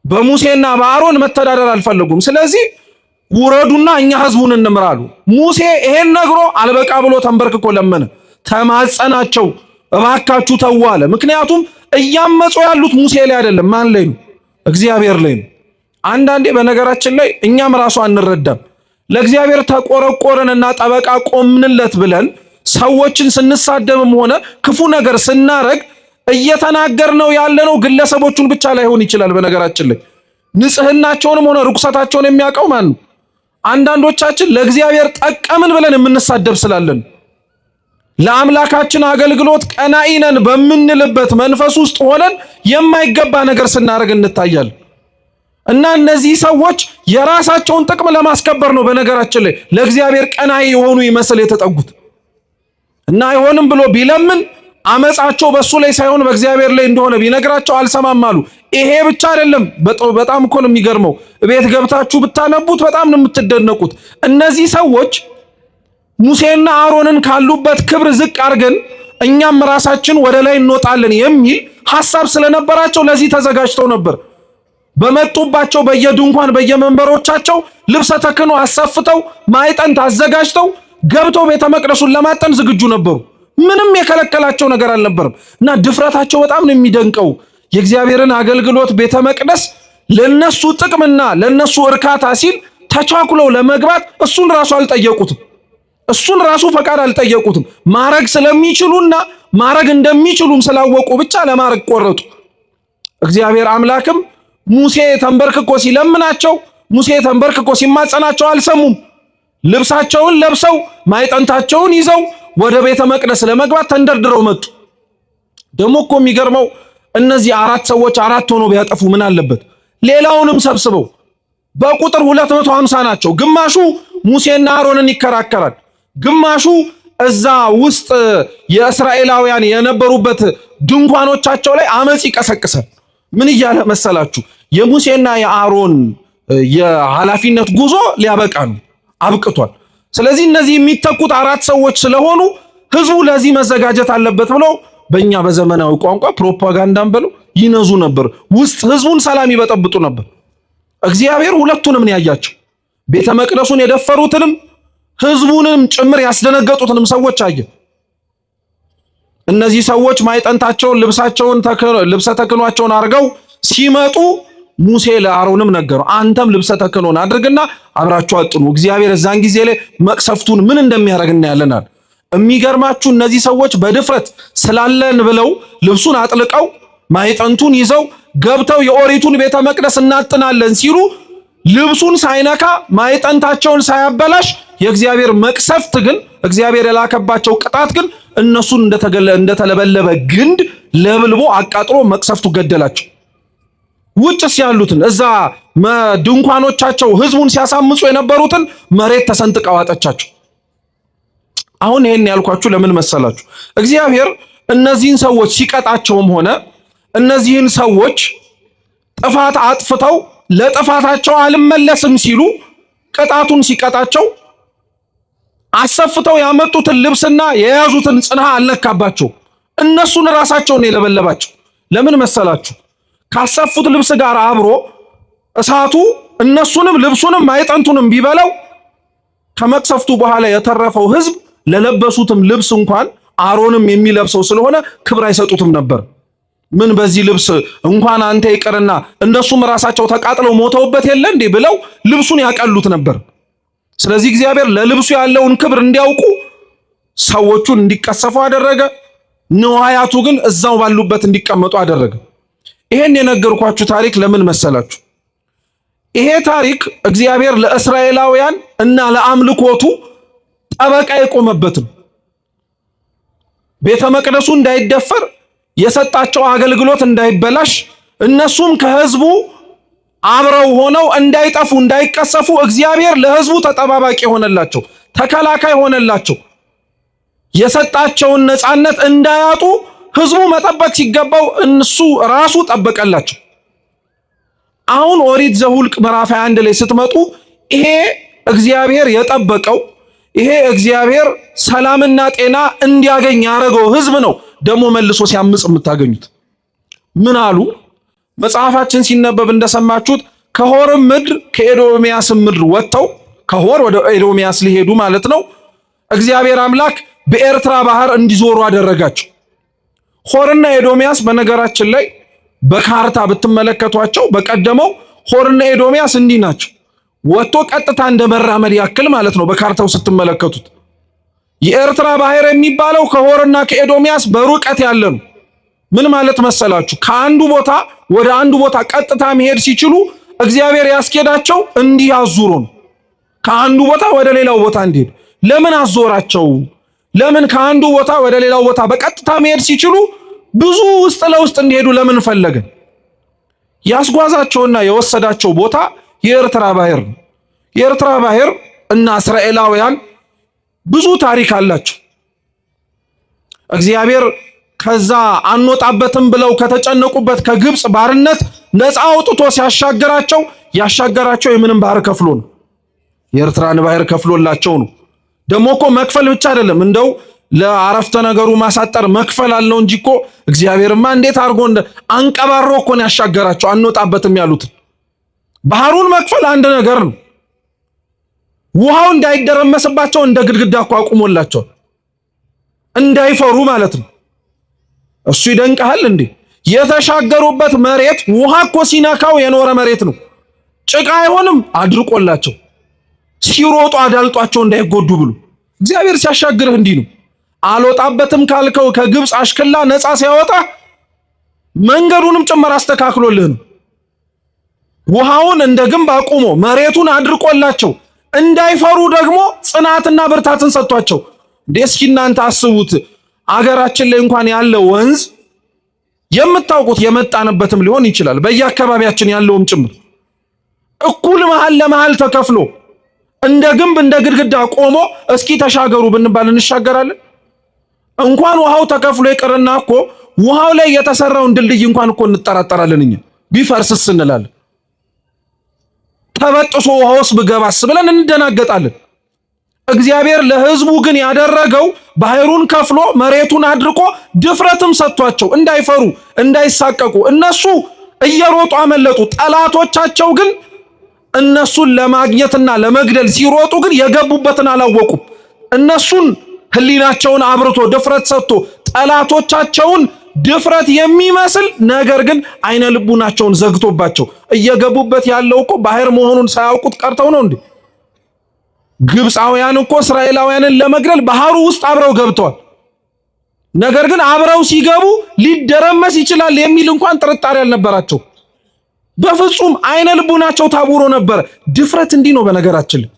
በሙሴና በአሮን መተዳደር አልፈለጉም። ስለዚህ ውረዱና እኛ ህዝቡን እንምራሉ። ሙሴ ይሄን ነግሮ አልበቃ ብሎ ተንበርክኮ ለመነ፣ ተማጸናቸው፣ እባካችሁ ተው አለ። ምክንያቱም እያመጹ ያሉት ሙሴ ላይ አይደለም፣ ማን ላይ ነው? እግዚአብሔር ላይ ነው። አንዳንዴ በነገራችን ላይ እኛም ራሱ አንረዳም። ለእግዚአብሔር ተቆረቆረንና ጠበቃ ቆምንለት ብለን ሰዎችን ስንሳደብም ሆነ ክፉ ነገር ስናረግ እየተናገርነው ያለነው ግለሰቦቹን ብቻ ላይሆን ይችላል። በነገራችን ላይ ንጽህናቸውንም ሆነ ርኩሰታቸውን የሚያውቀው ማን ነው? አንዳንዶቻችን ለእግዚአብሔር ጠቀምን ብለን የምንሳደብ ስላለን ለአምላካችን አገልግሎት ቀናኢ ነን በምንልበት መንፈስ ውስጥ ሆነን የማይገባ ነገር ስናደርግ እንታያለን። እና እነዚህ ሰዎች የራሳቸውን ጥቅም ለማስከበር ነው በነገራችን ላይ ለእግዚአብሔር ቀናኢ የሆኑ ይመስል የተጠጉት እና አይሆንም ብሎ ቢለምን አመጻቸው በሱ ላይ ሳይሆን በእግዚአብሔር ላይ እንደሆነ ቢነግራቸው አልሰማም አሉ። ይሄ ብቻ አይደለም፣ በጣም እኮ ነው የሚገርመው። ቤት ገብታችሁ ብታነቡት በጣም ነው የምትደነቁት። እነዚህ ሰዎች ሙሴና አሮንን ካሉበት ክብር ዝቅ አድርገን እኛም ራሳችን ወደ ላይ እንወጣለን የሚል ሐሳብ ስለነበራቸው ለዚህ ተዘጋጅተው ነበር። በመጡባቸው በየድንኳን በየመንበሮቻቸው ልብሰ ተክህኖ አሰፍተው ማዕጠንት አዘጋጅተው ገብተው ቤተ መቅደሱን ለማጠን ዝግጁ ነበሩ። ምንም የከለከላቸው ነገር አልነበረም እና ድፍረታቸው በጣም ነው የሚደንቀው። የእግዚአብሔርን አገልግሎት ቤተ መቅደስ ለነሱ ጥቅምና ለነሱ እርካታ ሲል ተቻኩለው ለመግባት እሱን ራሱ አልጠየቁትም። እሱን ራሱ ፈቃድ አልጠየቁትም። ማረግ ስለሚችሉና ማረግ እንደሚችሉም ስላወቁ ብቻ ለማረግ ቆረጡ። እግዚአብሔር አምላክም ሙሴ ተንበርክኮ ሲለምናቸው፣ ሙሴ ተንበርክኮ ሲማጸናቸው አልሰሙም። ልብሳቸውን ለብሰው ማይጠንታቸውን ይዘው ወደ ቤተ መቅደስ ለመግባት ተንደርድረው መጡ። ደግሞ እኮ የሚገርመው እነዚህ አራት ሰዎች አራት ሆኖ ቢያጠፉ ምን አለበት? ሌላውንም ሰብስበው በቁጥር 250 ናቸው። ግማሹ ሙሴና አሮንን ይከራከራል፣ ግማሹ እዛ ውስጥ የእስራኤላውያን የነበሩበት ድንኳኖቻቸው ላይ አመጽ ይቀሰቅሳል። ምን እያለ መሰላችሁ? የሙሴና የአሮን የኃላፊነት ጉዞ ሊያበቃ ነው፣ አብቅቷል። ስለዚህ እነዚህ የሚተኩት አራት ሰዎች ስለሆኑ ህዝቡ ለዚህ መዘጋጀት አለበት ብለው በእኛ በዘመናዊ ቋንቋ ፕሮፓጋንዳን ብለው ይነዙ ነበር። ውስጥ ህዝቡን ሰላም ይበጠብጡ ነበር። እግዚአብሔር ሁለቱንም ነው ያያቸው። ቤተ መቅደሱን የደፈሩትንም ህዝቡንም ጭምር ያስደነገጡትንም ሰዎች አየ። እነዚህ ሰዎች ማይጠንታቸውን ልብሰ ተክህኗቸውን አድርገው ሲመጡ ሙሴ ለአሮንም ነገረው፣ አንተም ልብሰ ተክህኖን አድርግና አብራችሁ አጥኑ፣ እግዚአብሔር እዛን ጊዜ ላይ መቅሰፍቱን ምን እንደሚያደርግ እናያለናል። የሚገርማችሁ እነዚህ ሰዎች በድፍረት ስላለን ብለው ልብሱን አጥልቀው ማይጠንቱን ይዘው ገብተው የኦሪቱን ቤተ መቅደስ እናጥናለን ሲሉ ልብሱን ሳይነካ ማይጠንታቸውን ሳያበላሽ የእግዚአብሔር መቅሰፍት ግን እግዚአብሔር የላከባቸው ቅጣት ግን እነሱን እንደተለበለበ ግንድ ለብልቦ አቃጥሎ መቅሰፍቱ ገደላቸው። ውጭስ ያሉትን እዛ ድንኳኖቻቸው ህዝቡን ሲያሳምጹ የነበሩትን መሬት ተሰንጥቀው አጠቻቸው። አሁን ይሄን ያልኳችሁ ለምን መሰላችሁ? እግዚአብሔር እነዚህን ሰዎች ሲቀጣቸውም ሆነ እነዚህን ሰዎች ጥፋት አጥፍተው ለጥፋታቸው አልመለስም ሲሉ ቅጣቱን ሲቀጣቸው አሰፍተው ያመጡትን ልብስና የያዙትን ጽንሃ አልነካባቸው። እነሱን ራሳቸውን የለበለባቸው። ለምን መሰላችሁ? ካሰፉት ልብስ ጋር አብሮ እሳቱ እነሱንም ልብሱንም ማይጠንቱንም ቢበላው ከመቅሰፍቱ በኋላ የተረፈው ህዝብ ለለበሱትም ልብስ እንኳን አሮንም የሚለብሰው ስለሆነ ክብር አይሰጡትም ነበር። ምን በዚህ ልብስ እንኳን አንተ ይቀርና እነሱም ራሳቸው ተቃጥለው ሞተውበት የለ እንዴ ብለው ልብሱን ያቀሉት ነበር። ስለዚህ እግዚአብሔር ለልብሱ ያለውን ክብር እንዲያውቁ ሰዎቹን እንዲቀሰፉ አደረገ። ንዋያቱ ግን እዛው ባሉበት እንዲቀመጡ አደረገ። ይሄን የነገርኳችሁ ታሪክ ለምን መሰላችሁ? ይሄ ታሪክ እግዚአብሔር ለእስራኤላውያን እና ለአምልኮቱ ጠበቃ የቆመበት ነው። ቤተ መቅደሱ እንዳይደፈር፣ የሰጣቸው አገልግሎት እንዳይበላሽ፣ እነሱም ከህዝቡ አብረው ሆነው እንዳይጠፉ እንዳይቀሰፉ እግዚአብሔር ለህዝቡ ተጠባባቂ ሆነላቸው፣ ተከላካይ ሆነላቸው። የሰጣቸውን ነፃነት እንዳያጡ ህዝቡ መጠበቅ ሲገባው እነሱ ራሱ ጠበቀላቸው። አሁን ኦሪት ዘኍልቍ ምዕራፍ 21 ላይ ስትመጡ ይሄ እግዚአብሔር የጠበቀው ይሄ እግዚአብሔር ሰላምና ጤና እንዲያገኝ ያደረገው ህዝብ ነው ደግሞ መልሶ ሲያምጽ የምታገኙት። ምን አሉ? መጽሐፋችን ሲነበብ እንደሰማችሁት ከሆርም ምድር ከኤዶሚያስ ምድር ወጥተው ከሆር ወደ ኤዶሚያስ ሊሄዱ ማለት ነው። እግዚአብሔር አምላክ በኤርትራ ባህር እንዲዞሩ አደረጋቸው። ሆርና ኤዶሚያስ በነገራችን ላይ በካርታ ብትመለከቷቸው በቀደመው ሆርና ኤዶሚያስ እንዲህ ናቸው። ወጥቶ ቀጥታ እንደ መራመድ ያክል ማለት ነው በካርታው ስትመለከቱት። የኤርትራ ባህር የሚባለው ከሆርና ከኤዶሚያስ በሩቀት ያለ ነው። ምን ማለት መሰላችሁ? ከአንዱ ቦታ ወደ አንዱ ቦታ ቀጥታ መሄድ ሲችሉ እግዚአብሔር ያስኬዳቸው እንዲህ አዙሮ ነው። ከአንዱ ቦታ ወደ ሌላው ቦታ እንዲሄድ ለምን አዞራቸው? ለምን ከአንዱ ቦታ ወደ ሌላው ቦታ በቀጥታ መሄድ ሲችሉ ብዙ ውስጥ ለውስጥ እንዲሄዱ ለምን ፈለገ? ያስጓዛቸውና የወሰዳቸው ቦታ የኤርትራ ባህር ነው። የኤርትራ ባህር እና እስራኤላውያን ብዙ ታሪክ አላቸው። እግዚአብሔር ከዛ አንወጣበትም ብለው ከተጨነቁበት ከግብጽ ባርነት ነፃ አውጥቶ ሲያሻገራቸው ያሻገራቸው የምንም ባህር ከፍሎ ነው። የኤርትራን ባህር ከፍሎላቸው ነው። ደግሞ እኮ መክፈል ብቻ አይደለም፣ እንደው ለአረፍተ ነገሩ ማሳጠር መክፈል አለው እንጂ እኮ እግዚአብሔርማ እንዴት አድርጎ አንቀባሮ እኮ ነው ያሻገራቸው። አንወጣበትም ያሉት ባህሩን መክፈል አንድ ነገር ነው። ውሃው እንዳይደረመስባቸው እንደ ግድግዳ እኮ አቁሞላቸው እንዳይፈሩ ማለት ነው። እሱ ይደንቀሃል እንዴ? የተሻገሩበት መሬት ውሃ እኮ ሲነካው የኖረ መሬት ነው። ጭቃ አይሆንም አድርቆላቸው ሲሮጡ አዳልጧቸው እንዳይጎዱ ብሎ እግዚአብሔር ሲያሻግርህ እንዲህ ነው። አልወጣበትም ካልከው ከግብፅ አሽከላ ነፃ ሲያወጣ መንገዱንም ጭምር አስተካክሎልህ ነው። ውሃውን እንደ ግንብ አቁሞ መሬቱን አድርቆላቸው እንዳይፈሩ ደግሞ ጽናትና ብርታትን ሰጥቷቸው። እስኪ እናንተ አስቡት፣ አገራችን ላይ እንኳን ያለው ወንዝ የምታውቁት የመጣንበትም ሊሆን ይችላል፣ በየአካባቢያችን ያለውም ጭምር እኩል መሃል ለመሃል ተከፍሎ እንደ ግንብ እንደ ግድግዳ ቆሞ እስኪ ተሻገሩ ብንባል እንሻገራለን? እንኳን ውሃው ተከፍሎ ይቅርና እኮ ውሃው ላይ የተሰራውን ድልድይ እንኳን እኮ እንጠራጠራለን። እኛ ቢፈርስስ እንላለን። ተበጥሶ ውሃውስ ብገባስ ብለን እንደናገጣለን። እግዚአብሔር ለሕዝቡ ግን ያደረገው ባህሩን ከፍሎ መሬቱን አድርቆ ድፍረትም ሰጥቷቸው እንዳይፈሩ እንዳይሳቀቁ እነሱ እየሮጡ አመለጡ። ጠላቶቻቸው ግን እነሱን ለማግኘትና ለመግደል ሲሮጡ ግን የገቡበትን አላወቁም። እነሱን ህሊናቸውን አብርቶ ድፍረት ሰጥቶ ጠላቶቻቸውን ድፍረት የሚመስል ነገር ግን አይነ ልቡናቸውን ዘግቶባቸው እየገቡበት ያለው እኮ ባህር መሆኑን ሳያውቁት ቀርተው ነው እንዴ? ግብፃውያን እኮ እስራኤላውያንን ለመግደል ባህሩ ውስጥ አብረው ገብተዋል። ነገር ግን አብረው ሲገቡ ሊደረመስ ይችላል የሚል እንኳን ጥርጣሬ አልነበራቸው። በፍጹም አይነ ልቡናቸው ታውሮ ነበር። ድፍረት እንዲህ ነው። በነገራችን ላይ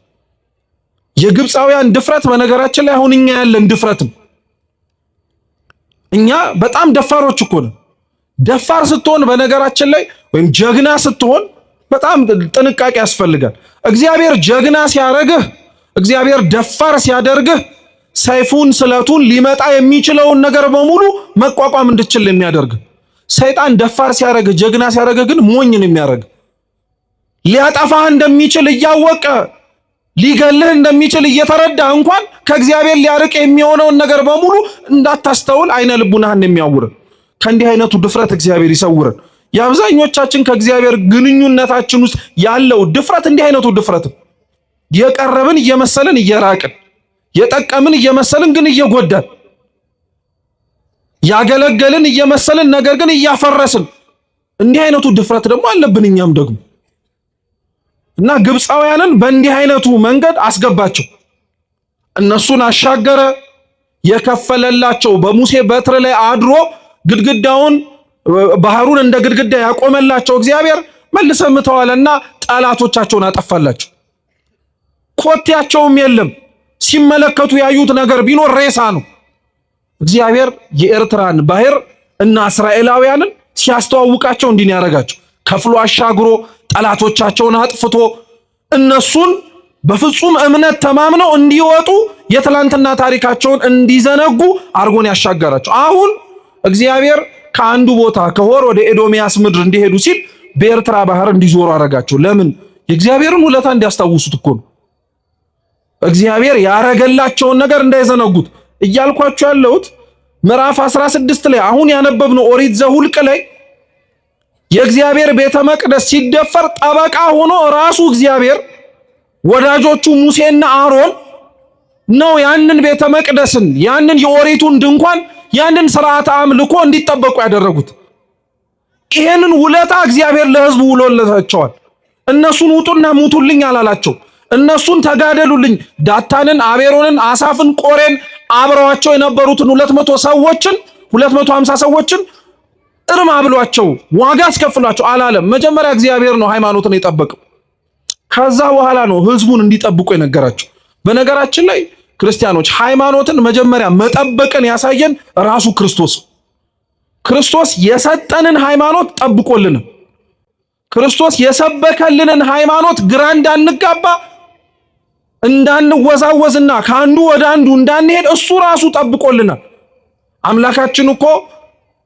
የግብፃውያን ድፍረት በነገራችን ላይ አሁን እኛ ያለን ድፍረትም እኛ በጣም ደፋሮች እኮ ነው። ደፋር ስትሆን በነገራችን ላይ ወይም ጀግና ስትሆን በጣም ጥንቃቄ ያስፈልጋል። እግዚአብሔር ጀግና ሲያረግህ፣ እግዚአብሔር ደፋር ሲያደርግህ ሰይፉን ስለቱን ሊመጣ የሚችለውን ነገር በሙሉ መቋቋም እንድትችል የሚያደርግ። ሰይጣን ደፋር ሲያረግህ ጀግና ሲያረግህ ግን ሞኝ ነው የሚያረግ። ሊያጠፋህ እንደሚችል እያወቀ ሊገልህ እንደሚችል እየተረዳ እንኳን ከእግዚአብሔር ሊያርቅ የሚሆነውን ነገር በሙሉ እንዳታስተውል አይነ ልቡናህን የሚያውር። ከእንዲህ አይነቱ ድፍረት እግዚአብሔር ይሰውረን። የአብዛኞቻችን ከእግዚአብሔር ግንኙነታችን ውስጥ ያለው ድፍረት እንዲህ አይነቱ ድፍረት፣ የቀረብን እየመሰልን እየራቅን፣ የጠቀምን እየመሰልን ግን እየጎዳን፣ ያገለገልን እየመሰልን ነገር ግን እያፈረስን፣ እንዲህ አይነቱ ድፍረት ደግሞ አለብን እኛም ደግሞ እና ግብፃውያንን በእንዲህ አይነቱ መንገድ አስገባቸው። እነሱን አሻገረ። የከፈለላቸው በሙሴ በትር ላይ አድሮ ግድግዳውን ባህሩን እንደ ግድግዳ ያቆመላቸው እግዚአብሔር መልሰው ምተዋልና ጠላቶቻቸውን አጠፋላቸው። ኮቴያቸውም የለም። ሲመለከቱ ያዩት ነገር ቢኖር ሬሳ ነው። እግዚአብሔር የኤርትራን ባህር እና እስራኤላውያንን ሲያስተዋውቃቸው እንዲህ ያደረጋቸው ከፍሎ አሻግሮ ጠላቶቻቸውን አጥፍቶ እነሱን በፍጹም እምነት ተማምነው እንዲወጡ የትላንትና ታሪካቸውን እንዲዘነጉ አርጎን ያሻገራቸው። አሁን እግዚአብሔር ከአንዱ ቦታ ከሆር ወደ ኤዶሚያስ ምድር እንዲሄዱ ሲል በኤርትራ ባህር እንዲዞሩ አረጋቸው። ለምን? የእግዚአብሔርን ውለታ እንዲያስታውሱት እኮ ነው። እግዚአብሔር ያረገላቸውን ነገር እንዳይዘነጉት እያልኳቸው ያለሁት ምዕራፍ 16 ላይ አሁን ያነበብነው ኦሪት ዘሁልቅ ላይ የእግዚአብሔር ቤተ መቅደስ ሲደፈር ጠበቃ ሆኖ ራሱ እግዚአብሔር ወዳጆቹ ሙሴና አሮን ነው ያንን ቤተ መቅደስን ያንን የኦሪቱን ድንኳን ያንን ስርዓተ አምልኮ እንዲጠበቁ ያደረጉት። ይሄንን ውለታ እግዚአብሔር ለሕዝቡ ውሎላቸዋል። እነሱን ውጡና ሙቱልኝ አላላቸው። እነሱን ተጋደሉልኝ፣ ዳታንን፣ አቤሮንን፣ አሳፍን፣ ቆሬን አብረዋቸው የነበሩትን 200 ሰዎችን 250 ሰዎችን እርማ ብሏቸው ዋጋ አስከፍሏቸው አላለም። መጀመሪያ እግዚአብሔር ነው ሃይማኖትን የጠበቀው። ከዛ በኋላ ነው ሕዝቡን እንዲጠብቁ የነገራቸው። በነገራችን ላይ ክርስቲያኖች ሃይማኖትን መጀመሪያ መጠበቅን ያሳየን ራሱ ክርስቶስ። ክርስቶስ የሰጠንን ሃይማኖት ጠብቆልን፣ ክርስቶስ የሰበከልንን ሃይማኖት ግራ እንዳንጋባ እንዳንወዛወዝና ከአንዱ ወደ አንዱ እንዳንሄድ እሱ ራሱ ጠብቆልናል። አምላካችን እኮ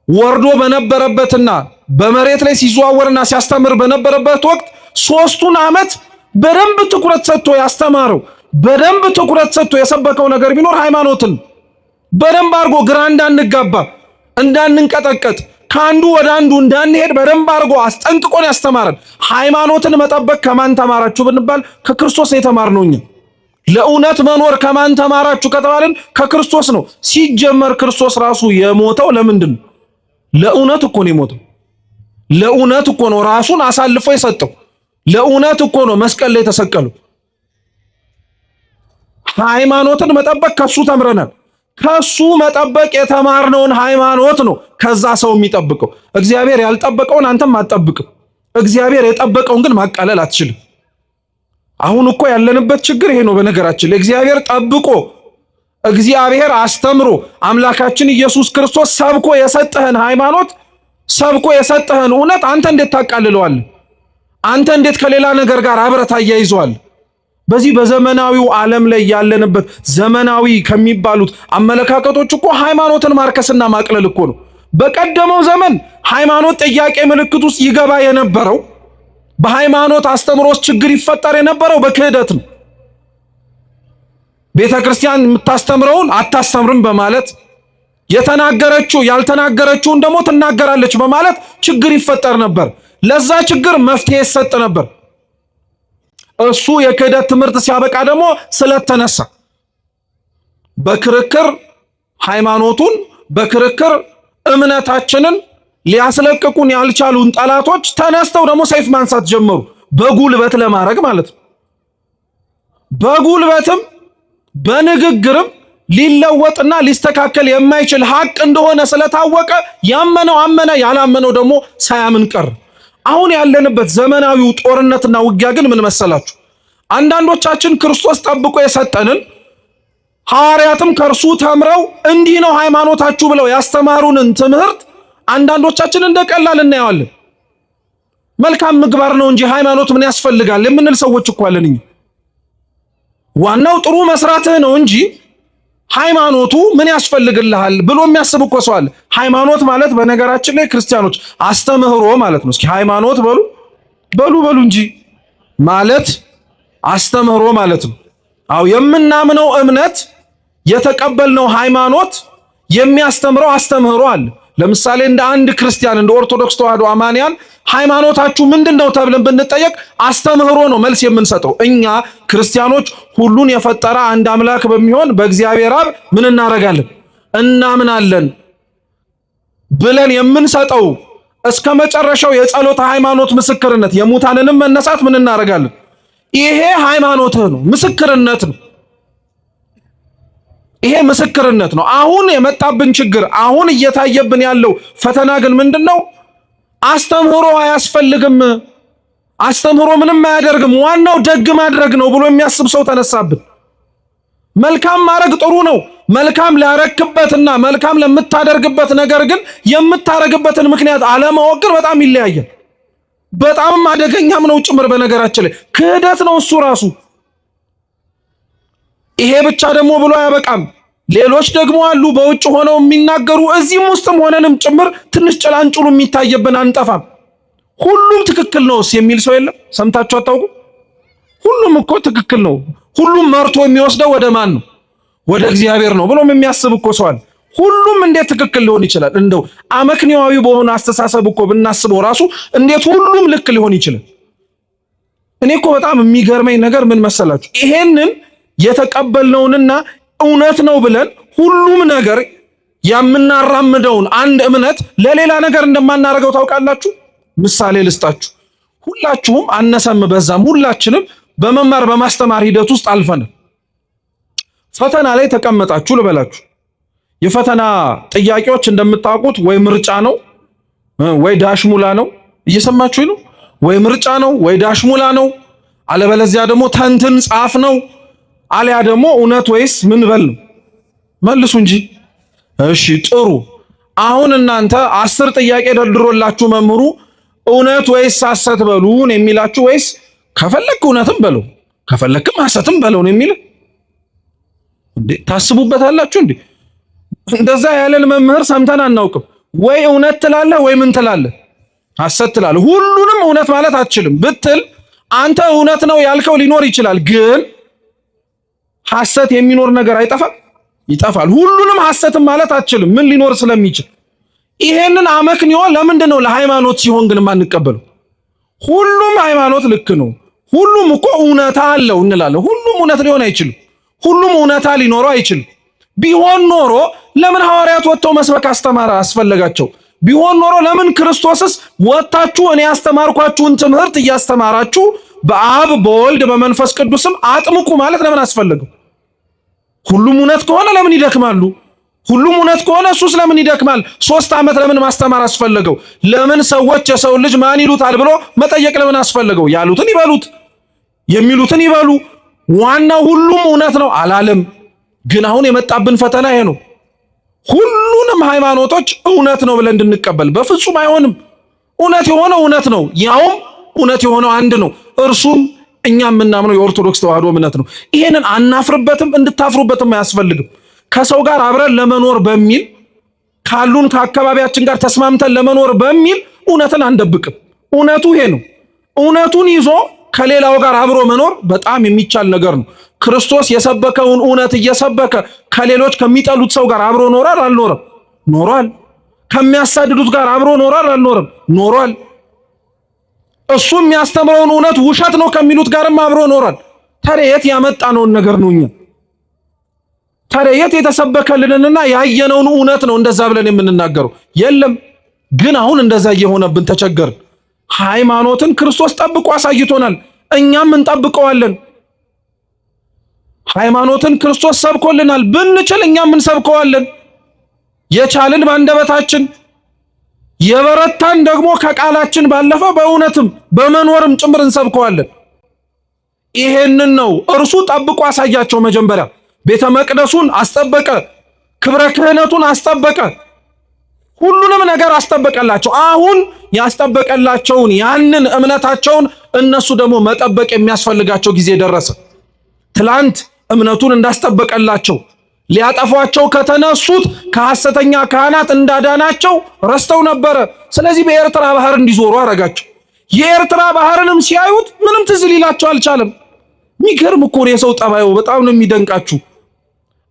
ወርዶ በነበረበትና በመሬት ላይ ሲዘዋወርና ሲያስተምር በነበረበት ወቅት 3ቱን ዓመት በደንብ ትኩረት ሰጥቶ ያስተማረው በደንብ ትኩረት ሰጥቶ የሰበከው ነገር ቢኖር ሃይማኖትን በደንብ አድርጎ ግራ እንዳንጋባ እንዳንንቀጠቀጥ ከአንዱ ወደ አንዱ እንዳንሄድ በደንብ አድርጎ አስጠንቅቆን ያስተማረን። ሃይማኖትን መጠበቅ ከማን ተማራችሁ ብንባል ከክርስቶስ የተማርነው እኛ። ለእውነት መኖር ከማን ተማራችሁ ከተባልን ከክርስቶስ ነው። ሲጀመር ክርስቶስ ራሱ የሞተው ለምንድን ነው? ለእውነት እኮ ነው የሞተው። ለእውነት እኮ ነው ራሱን አሳልፎ የሰጠው። ለእውነት እኮ ነው መስቀል ላይ የተሰቀለው። ሃይማኖትን መጠበቅ ከሱ ተምረናል። ከሱ መጠበቅ የተማርነውን ሃይማኖት ነው ከዛ ሰው የሚጠብቀው። እግዚአብሔር ያልጠበቀውን አንተም አትጠብቅም። እግዚአብሔር የጠበቀውን ግን ማቃለል አትችልም። አሁን እኮ ያለንበት ችግር ይሄ ነው። በነገራችን ላይ እግዚአብሔር ጠብቆ እግዚአብሔር አስተምሮ አምላካችን ኢየሱስ ክርስቶስ ሰብኮ የሰጠህን ሃይማኖት ሰብኮ የሰጠህን እውነት አንተ እንዴት ታቃልለዋለህ? አንተ እንዴት ከሌላ ነገር ጋር አብረህ አያይዘዋለህ? በዚህ በዘመናዊው ዓለም ላይ ያለንበት ዘመናዊ ከሚባሉት አመለካከቶች እኮ ሃይማኖትን ማርከስና ማቅለል እኮ ነው። በቀደመው ዘመን ሃይማኖት ጥያቄ ምልክት ውስጥ ይገባ የነበረው በሃይማኖት አስተምሮስ ችግር ይፈጠር የነበረው በክህደት ነው። ቤተ ክርስቲያን የምታስተምረውን አታስተምርም በማለት የተናገረችው ያልተናገረችውን ደግሞ ትናገራለች በማለት ችግር ይፈጠር ነበር። ለዛ ችግር መፍትሄ ይሰጥ ነበር። እሱ የክህደት ትምህርት ሲያበቃ ደግሞ ስለተነሳ በክርክር ሃይማኖቱን በክርክር እምነታችንን ሊያስለቅቁን ያልቻሉን ጠላቶች ተነስተው ደግሞ ሰይፍ ማንሳት ጀመሩ። በጉልበት ለማድረግ ማለት ነው። በጉልበትም በንግግርም ሊለወጥና ሊስተካከል የማይችል ሀቅ እንደሆነ ስለታወቀ ያመነው አመነ፣ ያላመነው ደግሞ ሳያምን ቀር። አሁን ያለንበት ዘመናዊው ጦርነትና ውጊያ ግን ምን መሰላችሁ? አንዳንዶቻችን ክርስቶስ ጠብቆ የሰጠንን ሐዋርያትም ከእርሱ ተምረው እንዲህ ነው ሃይማኖታችሁ ብለው ያስተማሩንን ትምህርት አንዳንዶቻችን እንደቀላል እናየዋለን። መልካም ምግባር ነው እንጂ ሃይማኖት ምን ያስፈልጋል የምንል ሰዎች እኮ አለን። ዋናው ጥሩ መስራትህ ነው እንጂ ሃይማኖቱ ምን ያስፈልግልሃል ብሎ የሚያስብ እኮ ሰው አለ። ሃይማኖት ማለት በነገራችን ላይ ክርስቲያኖች አስተምህሮ ማለት ነው። እስኪ ሃይማኖት በሉ እንጂ ማለት አስተምህሮ ማለት ነው። አው የምናምነው እምነት የተቀበልነው ሃይማኖት የሚያስተምረው አስተምህሮ አለ። ለምሳሌ እንደ አንድ ክርስቲያን እንደ ኦርቶዶክስ ተዋህዶ አማንያን ሃይማኖታችሁ ምንድነው ተብለን ብንጠየቅ አስተምህሮ ነው መልስ የምንሰጠው። እኛ ክርስቲያኖች ሁሉን የፈጠረ አንድ አምላክ በሚሆን በእግዚአብሔር አብ ምን እናረጋለን? እናምናለን ብለን የምንሰጠው እስከ መጨረሻው የጸሎት ሃይማኖት ምስክርነት የሙታንንም መነሳት ምን እናረጋለን? ይሄ ሃይማኖትህ ነው፣ ምስክርነት ነው። ይሄ ምስክርነት ነው። አሁን የመጣብን ችግር አሁን እየታየብን ያለው ፈተና ግን ምንድነው? አስተምህሮ አያስፈልግም፣ አስተምህሮ ምንም አያደርግም፣ ዋናው ደግ ማድረግ ነው ብሎ የሚያስብ ሰው ተነሳብን። መልካም ማድረግ ጥሩ ነው። መልካም ላረክበትና መልካም ለምታደርግበት ነገር ግን የምታረግበትን ምክንያት አለማወቅ ግን በጣም ይለያያል። በጣም አደገኛም ነው ጭምር። በነገራችን ላይ ክህደት ነው እሱ ራሱ። ይሄ ብቻ ደግሞ ብሎ አያበቃም። ሌሎች ደግሞ አሉ በውጭ ሆነው የሚናገሩ እዚህም ውስጥም ሆነንም ጭምር ትንሽ ጭላንጭሉ የሚታየብን አንጠፋም። ሁሉም ትክክል ነው የሚል ሰው የለም። ሰምታችሁ አታውቁ? ሁሉም እኮ ትክክል ነው፣ ሁሉም መርቶ የሚወስደው ወደ ማን ነው? ወደ እግዚአብሔር ነው ብሎም የሚያስብ እኮ ሰው አለ። ሁሉም እንዴት ትክክል ሊሆን ይችላል? እንደው አመክንያዊ በሆነ አስተሳሰብ እኮ ብናስበው ራሱ እንዴት ሁሉም ልክ ሊሆን ይችላል? እኔ እኮ በጣም የሚገርመኝ ነገር ምን መሰላችሁ? ይሄንን የተቀበልነውንና እውነት ነው ብለን ሁሉም ነገር የምናራምደውን አንድ እምነት ለሌላ ነገር እንደማናረገው ታውቃላችሁ? ምሳሌ ልስጣችሁ። ሁላችሁም አነሰም በዛም ሁላችንም በመማር በማስተማር ሂደት ውስጥ አልፈናል። ፈተና ላይ ተቀመጣችሁ ልበላችሁ። የፈተና ጥያቄዎች እንደምታውቁት ወይ ምርጫ ነው ወይ ዳሽሙላ ነው። እየሰማችሁኝ ነው? ወይ ምርጫ ነው ወይ ዳሽሙላ ነው። አለበለዚያ ደግሞ ተንትን ጻፍ ነው። አሊያ ደግሞ እውነት ወይስ ምን በል ነው። መልሱ እንጂ። እሺ ጥሩ። አሁን እናንተ 10 ጥያቄ ደርድሮላችሁ መምህሩ እውነት ወይስ ሐሰት በሉን የሚላችሁ ወይስ ከፈለክ እውነትም በለው ከፈለክም ሐሰትም በለው ነው የሚል እንዴ? ታስቡበታላችሁ እንዴ? እንደዛ ያለን መምህር ሰምተን አናውቅም። ወይ እውነት ትላለህ ወይ ምን ትላለህ? ሐሰት ትላለህ። ሁሉንም እውነት ማለት አትችልም ብትል አንተ እውነት ነው ያልከው ሊኖር ይችላል፣ ግን ሐሰት የሚኖር ነገር አይጠፋም? ይጠፋል። ሁሉንም ሐሰትም ማለት አትችልም ምን ሊኖር ስለሚችል። ይሄንን አመክንዮ ለምንድን ነው ለሃይማኖት ሲሆን ግን ማንቀበለው? ሁሉም ሃይማኖት ልክ ነው፣ ሁሉም እኮ እውነታ አለው እንላለን። ሁሉም እውነት ሊሆን አይችልም። ሁሉም እውነታ ሊኖረው አይችልም። ቢሆን ኖሮ ለምን ሐዋርያት ወጥተው መስበክ አስተማራ አስፈለጋቸው? ቢሆን ኖሮ ለምን ክርስቶስስ ወጣችሁ እኔ ያስተማርኳችሁን ትምህርት እያስተማራችሁ በአብ በወልድ በመንፈስ ቅዱስም አጥምቁ ማለት ለምን አስፈለገው? ሁሉም እውነት ከሆነ ለምን ይደክማሉ? ሁሉም እውነት ከሆነ እሱስ ለምን ይደክማል? 3 ዓመት ለምን ማስተማር አስፈለገው? ለምን ሰዎች የሰው ልጅ ማን ይሉታል ብሎ መጠየቅ ለምን አስፈለገው? ያሉትን ይበሉት፣ የሚሉትን ይበሉ፣ ዋናው ሁሉም እውነት ነው አላለም። ግን አሁን የመጣብን ፈተና ይሄ ነው። ሁሉንም ሃይማኖቶች እውነት ነው ብለን እንድንቀበል በፍጹም አይሆንም። እውነት የሆነው እውነት ነው፣ ያውም እውነት የሆነው አንድ ነው። እርሱም እኛ የምናምነው የኦርቶዶክስ ተዋህዶ እምነት ነው። ይሄንን አናፍርበትም፣ እንድታፍሩበትም አያስፈልግም። ከሰው ጋር አብረን ለመኖር በሚል ካሉን ከአካባቢያችን ጋር ተስማምተን ለመኖር በሚል እውነትን አንደብቅም። እውነቱ ይሄ ነው። እውነቱን ይዞ ከሌላው ጋር አብሮ መኖር በጣም የሚቻል ነገር ነው። ክርስቶስ የሰበከውን እውነት እየሰበከ ከሌሎች ከሚጠሉት ሰው ጋር አብሮ ኖሯል አልኖረም? ኖሯል። ከሚያሳድዱት ጋር አብሮ ኖሯል አልኖረም? ኖሯል። እሱ የሚያስተምረውን እውነት ውሸት ነው ከሚሉት ጋርም አብሮ ኖሯል። ታዲያ የት ያመጣነውን ነገር ነው እኛ? ታዲያ የት የተሰበከልንና ያየነውን እውነት ነው እንደዛ ብለን የምንናገረው? የለም። ግን አሁን እንደዛ እየሆነብን ተቸገርን። ሃይማኖትን ክርስቶስ ጠብቆ አሳይቶናል፣ እኛም እንጠብቀዋለን። ሃይማኖትን ክርስቶስ ሰብኮልናል፣ ብንችል እኛም እንሰብከዋለን። የቻልን ባንደበታችን፣ የበረታን ደግሞ ከቃላችን ባለፈ በእውነትም በመኖርም ጭምር እንሰብከዋለን። ይሄንን ነው እርሱ ጠብቆ አሳያቸው። መጀመሪያ ቤተ መቅደሱን አስጠበቀ፣ ክብረ ክህነቱን አስጠበቀ፣ ሁሉንም ነገር አስጠበቀላቸው። አሁን ያስጠበቀላቸውን ያንን እምነታቸውን እነሱ ደግሞ መጠበቅ የሚያስፈልጋቸው ጊዜ ደረሰ። ትላንት እምነቱን እንዳስጠበቀላቸው ሊያጠፏቸው ከተነሱት ከሐሰተኛ ካህናት እንዳዳናቸው ረስተው ነበረ። ስለዚህ በኤርትራ ባህር እንዲዞሩ አረጋቸው። የኤርትራ ባህርንም ሲያዩት ምንም ትዝ ሊላቸው አልቻለም። የሚገርም እኮ ነው የሰው ጠባዩ፣ በጣም ነው የሚደንቃችሁ።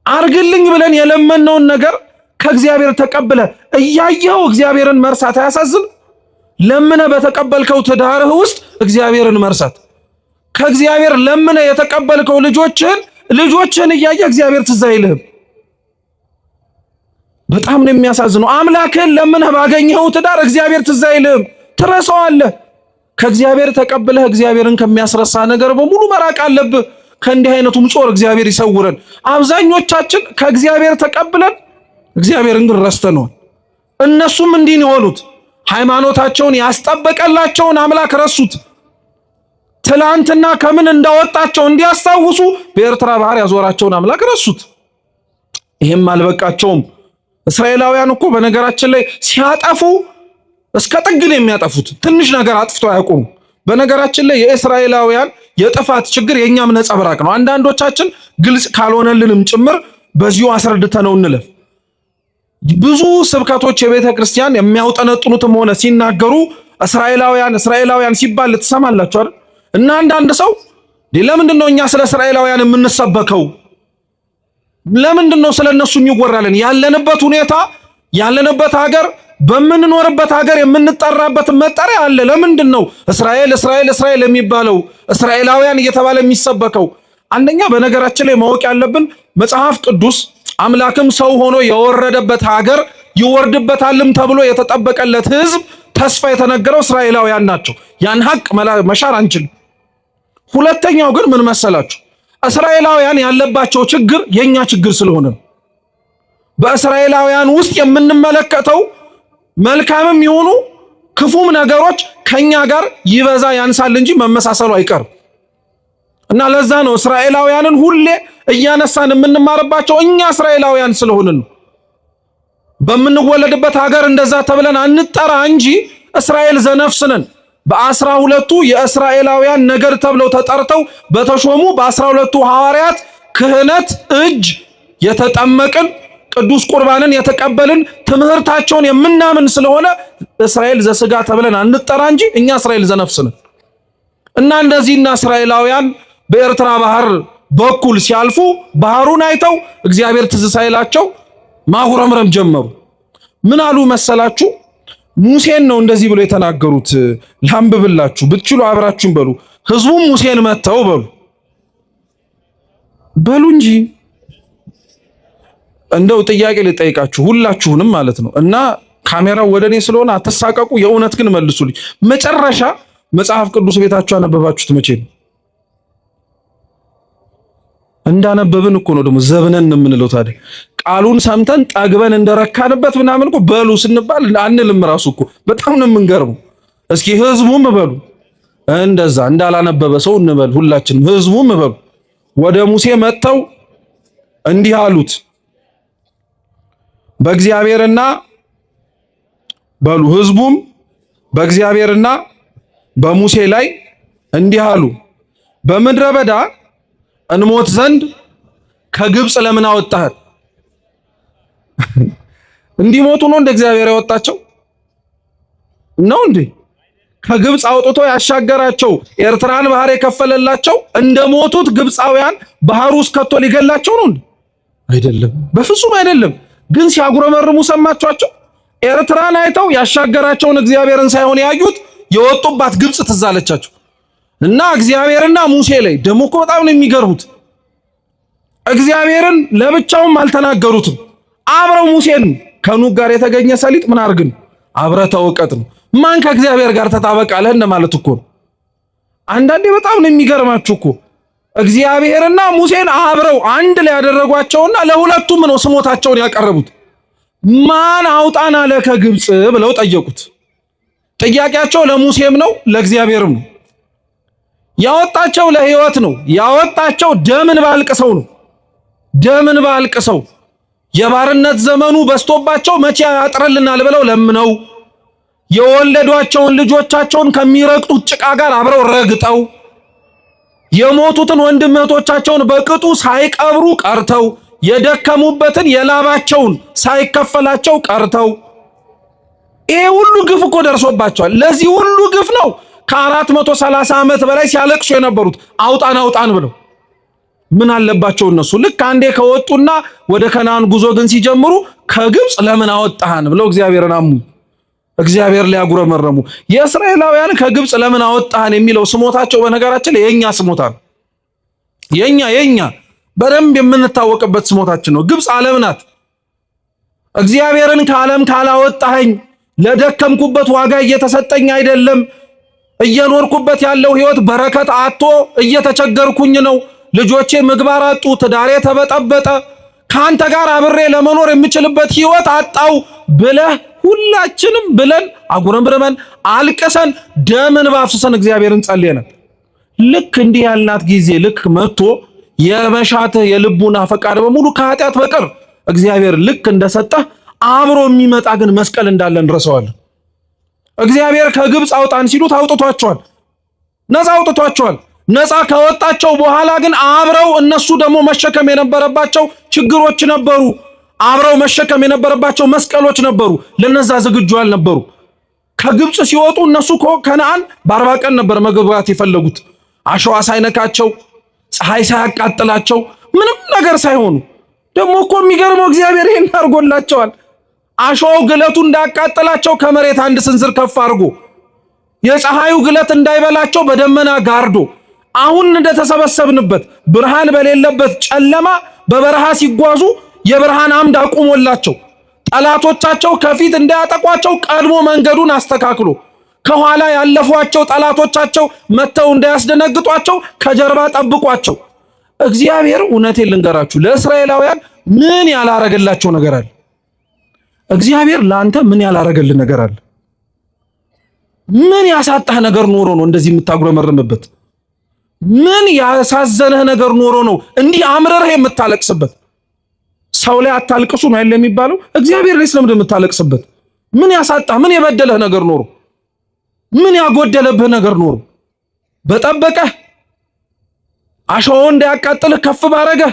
አርግልኝ ብለን የለመነውን ነገር ከእግዚአብሔር ተቀብለ እያየው እግዚአብሔርን መርሳት አያሳዝን? ለምነ በተቀበልከው ትዳርህ ውስጥ እግዚአብሔርን መርሳት፣ ከእግዚአብሔር ለምነ የተቀበልከው ልጆችህን እያየ እግዚአብሔር ትዝ አይልህም። በጣም ነው የሚያሳዝነው። አምላክህን ለምነህ ባገኘኸው ትዳር እግዚአብሔር ትዝ አይልህም፣ ትረሳዋለህ። ከእግዚአብሔር ተቀብለህ እግዚአብሔርን ከሚያስረሳ ነገር በሙሉ መራቅ አለብህ። ከእንዲህ አይነቱም ጾር እግዚአብሔር ይሰውረን። አብዛኞቻችን ከእግዚአብሔር ተቀብለን እግዚአብሔርን ግን ረስተነዋል። እነሱም እንዲህ ነው የሆኑት። ሃይማኖታቸውን ያስጠበቀላቸውን አምላክ ረሱት። ትላንትና ከምን እንዳወጣቸው እንዲያስታውሱ በኤርትራ ባህር ያዞራቸውን አምላክ ረሱት። ይሄም አልበቃቸውም። እስራኤላውያን እኮ በነገራችን ላይ ሲያጠፉ እስከ ጥግ ነው የሚያጠፉት። ትንሽ ነገር አጥፍተው አያውቁም። በነገራችን ላይ የእስራኤላውያን የጥፋት ችግር የኛም ነጸብራቅ ነው። አንዳንዶቻችን ግልጽ ካልሆነልንም ጭምር በዚሁ አስረድተነው እንለፍ። ብዙ ስብከቶች የቤተ ክርስቲያን የሚያውጠነጥኑትም ሆነ ሲናገሩ እስራኤላውያን ሲባል ትሰማላችሁ አይደል? እና አንዳንድ ሰው ለምንድን ነው እኛ ስለ እስራኤላውያን የምንሰበከው? ለምንድን ነው ስለነሱ የሚወራልን? ያለንበት ሁኔታ፣ ያለንበት ሀገር፣ በምንኖርበት ሀገር የምንጠራበት መጠሪያ አለ። ለምንድን ነው እስራኤል የሚባለው እስራኤላውያን እየተባለ የሚሰበከው? አንደኛ በነገራችን ላይ ማወቅ ያለብን መጽሐፍ ቅዱስ አምላክም ሰው ሆኖ የወረደበት ሀገር ይወርድበታልም ተብሎ የተጠበቀለት ሕዝብ ተስፋ የተነገረው እስራኤላውያን ናቸው። ያን ሀቅ መሻር አንችልም። ሁለተኛው ግን ምን መሰላችሁ? እስራኤላውያን ያለባቸው ችግር የኛ ችግር ስለሆነ ነው። በእስራኤላውያን ውስጥ የምንመለከተው መልካምም ይሁኑ ክፉም ነገሮች ከኛ ጋር ይበዛ ያንሳል እንጂ መመሳሰሉ አይቀርም። እና ለዛ ነው እስራኤላውያንን ሁሌ እያነሳን የምንማርባቸው እኛ እስራኤላውያን ስለሆንን ነው። በምንወለድበት ሀገር እንደዛ ተብለን አንጠራ እንጂ እስራኤል ዘነፍስ ነን። በ12ቱ የእስራኤላውያን ነገድ ተብለው ተጠርተው በተሾሙ በ12ቱ ሐዋርያት ክህነት እጅ የተጠመቅን ቅዱስ ቁርባንን የተቀበልን ትምህርታቸውን የምናምን ስለሆነ እስራኤል ዘስጋ ተብለን አንጠራ እንጂ እኛ እስራኤል ዘነፍስ ነን። እና እንደዚህና እስራኤላውያን በኤርትራ ባህር በኩል ሲያልፉ ባህሩን አይተው እግዚአብሔር ትዝ ሳይላቸው ማጉረምረም ጀመሩ። ምን አሉ መሰላችሁ? ሙሴን ነው እንደዚህ ብሎ የተናገሩት። ላንብብላችሁ፣ ብትችሉ አብራችሁን በሉ። ህዝቡም ሙሴን መተው በሉ እንጂ እንደው ጥያቄ ልጠይቃችሁ ሁላችሁንም ማለት ነው። እና ካሜራው ወደኔ ስለሆነ አትሳቀቁ። የእውነት ግን መልሱልኝ። መጨረሻ መጽሐፍ ቅዱስ ቤታችሁ አነበባችሁት መቼ ነው? እንዳነበብን እኮ ነው ደግሞ ዘብነን የምንለው። ታዲያ ቃሉን ሰምተን ጠግበን እንደረካንበት ምናምን እኮ በሉ ስንባል አንልም። ራሱ እኮ በጣም ነው የምንገርመው። እስኪ ህዝቡም በሉ እንደዛ እንዳላነበበ ሰው እንበል ሁላችንም። ህዝቡም በሉ ወደ ሙሴ መጥተው እንዲህ አሉት፣ በእግዚአብሔርና በሉ ህዝቡም በእግዚአብሔርና በሙሴ ላይ እንዲህ አሉ፣ በምድረ በዳ እንሞት ዘንድ ከግብፅ ለምን አወጣህን? እንዲሞቱ ነው እንደ እግዚአብሔር ያወጣቸው ነው እንዴ? ከግብፅ አውጥቶ ያሻገራቸው ኤርትራን ባህር የከፈለላቸው እንደሞቱት ግብፃውያን ባህር ውስጥ ከቶ ሊገላቸው ነው እንዴ? አይደለም፣ በፍጹም አይደለም። ግን ሲያጉረመርሙ ሰማችኋቸው? ኤርትራን አይተው ያሻገራቸውን እግዚአብሔርን ሳይሆን ያዩት የወጡባት ግብፅ ትዝ አለቻቸው። እና እግዚአብሔርና ሙሴ ላይ ደግሞ እኮ በጣም ነው የሚገርሙት። እግዚአብሔርን ለብቻውም አልተናገሩትም። አብረው ሙሴን ከኑግ ጋር የተገኘ ሰሊጥ ምን አርግን አብረ ተወቀጥ ነው። ማን ከእግዚአብሔር ጋር ተጣበቃለህ እንደማለት እኮ ነው። አንዳንዴ በጣም ነው የሚገርማችሁ እኮ እግዚአብሔርና ሙሴን አብረው አንድ ላይ ያደረጓቸውና ለሁለቱም ነው ስሞታቸውን ያቀረቡት። ማን አውጣን አለ ከግብፅ ብለው ጠየቁት። ጥያቄያቸው ለሙሴም ነው ለእግዚአብሔርም ነው። ያወጣቸው ለሕይወት ነው። ያወጣቸው ደምን ባልቅሰው ነው። ደምን ባልቅሰው የባርነት ዘመኑ በስቶባቸው መቼ ያጥረልናል ብለው ለምነው የወለዷቸውን ልጆቻቸውን ከሚረግጡት ጭቃ ጋር አብረው ረግጠው የሞቱትን ወንድም እህቶቻቸውን በቅጡ ሳይቀብሩ ቀርተው የደከሙበትን የላባቸውን ሳይከፈላቸው ቀርተው ይሄ ሁሉ ግፍ እኮ ደርሶባቸዋል። ለዚህ ሁሉ ግፍ ነው ከ430 ዓመት በላይ ሲያለቅሱ የነበሩት አውጣን አውጣን ብለው። ምን አለባቸው እነሱ ልክ አንዴ ከወጡና ወደ ከነዓን ጉዞ ግን ሲጀምሩ ከግብፅ ለምን አወጣህን ብለው እግዚአብሔርን አሙ። እግዚአብሔር ሊያጉረመረሙ የእስራኤላውያን ከግብፅ ለምን አወጣህን የሚለው ስሞታቸው በነገራችን ላይ የኛ ስሞታ ነው። የኛ በደንብ የምንታወቅበት ስሞታችን ነው። ግብፅ ዓለም ናት። እግዚአብሔርን ከዓለም ካላወጣኸኝ ለደከምኩበት ዋጋ እየተሰጠኝ አይደለም፣ እየኖርኩበት ያለው ህይወት በረከት አጥቶ እየተቸገርኩኝ ነው፣ ልጆቼ ምግባር አጡ፣ ትዳሬ ተበጠበጠ፣ ካንተ ጋር አብሬ ለመኖር የምችልበት ህይወት አጣው ብለህ ሁላችንም ብለን አጉረምርመን አልቀሰን ደምን ባፍሰን እግዚአብሔርን ጸልየናል። ልክ እንዲህ ያልናት ጊዜ ልክ መጥቶ የመሻትህ የልቡና ፈቃድ በሙሉ ከኃጢአት በቀር እግዚአብሔር ልክ እንደሰጠህ አብሮ የሚመጣ ግን መስቀል እንዳለ እንረሳዋለን። እግዚአብሔር ከግብፅ አውጣን ሲሉት አውጥቷቸዋል፣ ነፃ አውጥቷቸዋል። ነፃ ከወጣቸው በኋላ ግን አብረው እነሱ ደግሞ መሸከም የነበረባቸው ችግሮች ነበሩ። አብረው መሸከም የነበረባቸው መስቀሎች ነበሩ። ለነዛ ዝግጁ አልነበሩ። ከግብፅ ሲወጡ እነሱ ከነዓን በ40 ቀን ነበር መግባት የፈለጉት። አሸዋ ሳይነካቸው፣ ፀሐይ ሳያቃጥላቸው፣ ምንም ነገር ሳይሆኑ። ደግሞ እኮ የሚገርመው እግዚአብሔር ይሄን አድርጎላቸዋል። አሸዋው ግለቱ እንዳያቃጥላቸው ከመሬት አንድ ስንዝር ከፍ አድርጎ፣ የፀሐዩ ግለት እንዳይበላቸው በደመና ጋርዶ፣ አሁን እንደተሰበሰብንበት ብርሃን በሌለበት ጨለማ በበረሃ ሲጓዙ የብርሃን አምድ አቁሞላቸው፣ ጠላቶቻቸው ከፊት እንዳያጠቋቸው ቀድሞ መንገዱን አስተካክሎ፣ ከኋላ ያለፏቸው ጠላቶቻቸው መተው እንዳያስደነግጧቸው ከጀርባ ጠብቋቸው። እግዚአብሔር እውነቴን ልንገራችሁ ለእስራኤላውያን ምን ያላረገላቸው ነገር አለ? እግዚአብሔር ለአንተ ምን ያላረገልህ ነገር አለ? ምን ያሳጣህ ነገር ኖሮ ነው እንደዚህ የምታጉረመርምበት? ምን ያሳዘነህ ነገር ኖሮ ነው እንዲህ አምረርህ የምታለቅስበት? ሰው ላይ አታልቅሱ ነው ያለ የሚባለው። እግዚአብሔር ላይ ስለምን የምታለቅስበት? ምን ያሳጣህ? ምን የበደለህ ነገር ኖሮ? ምን ያጎደለብህ ነገር ኖሮ? በጠበቀህ አሸዋው እንዳያቃጥልህ ከፍ ባረገህ፣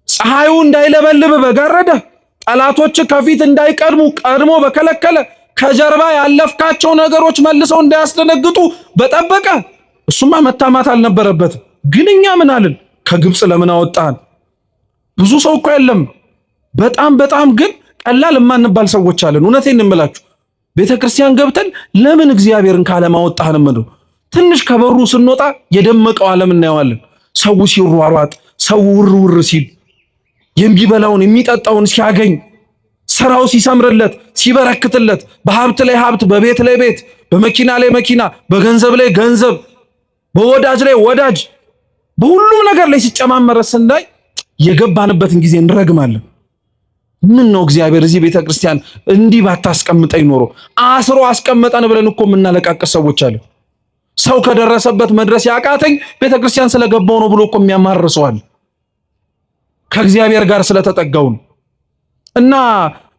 ፀሐዩ እንዳይለበልብህ በጋረደህ፣ ጠላቶች ከፊት እንዳይቀድሙ ቀድሞ በከለከለ፣ ከጀርባ ያለፍካቸው ነገሮች መልሰው እንዳያስደነግጡ በጠበቀ። እሱማ መታማት አልነበረበትም። ግን እኛ ምን አልን? ከግብፅ ለምን አወጣን? ብዙ ሰው እኮ የለም በጣም ግን ቀላል የማንባል ሰዎች አለን። እውነቴን እንምላችሁ ቤተክርስቲያን ገብተን ለምን እግዚአብሔርን ካለማወጣህን ምንድነው? ትንሽ ከበሩ ስንወጣ የደመቀው ዓለም እናየዋለን። ሰው ሲሯሯጥ፣ ሰው ውር ሲል፣ የሚበላውን የሚጠጣውን ሲያገኝ፣ ስራው ሲሰምርለት ሲበረክትለት በሀብት ላይ ሀብት በቤት ላይ ቤት በመኪና ላይ መኪና በገንዘብ ላይ ገንዘብ በወዳጅ ላይ ወዳጅ በሁሉም ነገር ላይ ሲጨማመረ ስናይ የገባንበትን ጊዜ እንረግማለን። ምን ነው እግዚአብሔር እዚህ ቤተክርስቲያን እንዲህ ባታስቀምጠኝ ኖሮ አስሮ አስቀመጠን ብለን እኮ የምናለቃቅስ ሰዎች አለ። ሰው ከደረሰበት መድረስ ያቃተኝ ቤተክርስቲያን ስለገባው ነው ብሎ እኮ የሚያማርሰዋል ከእግዚአብሔር ጋር ስለተጠጋው ነው። እና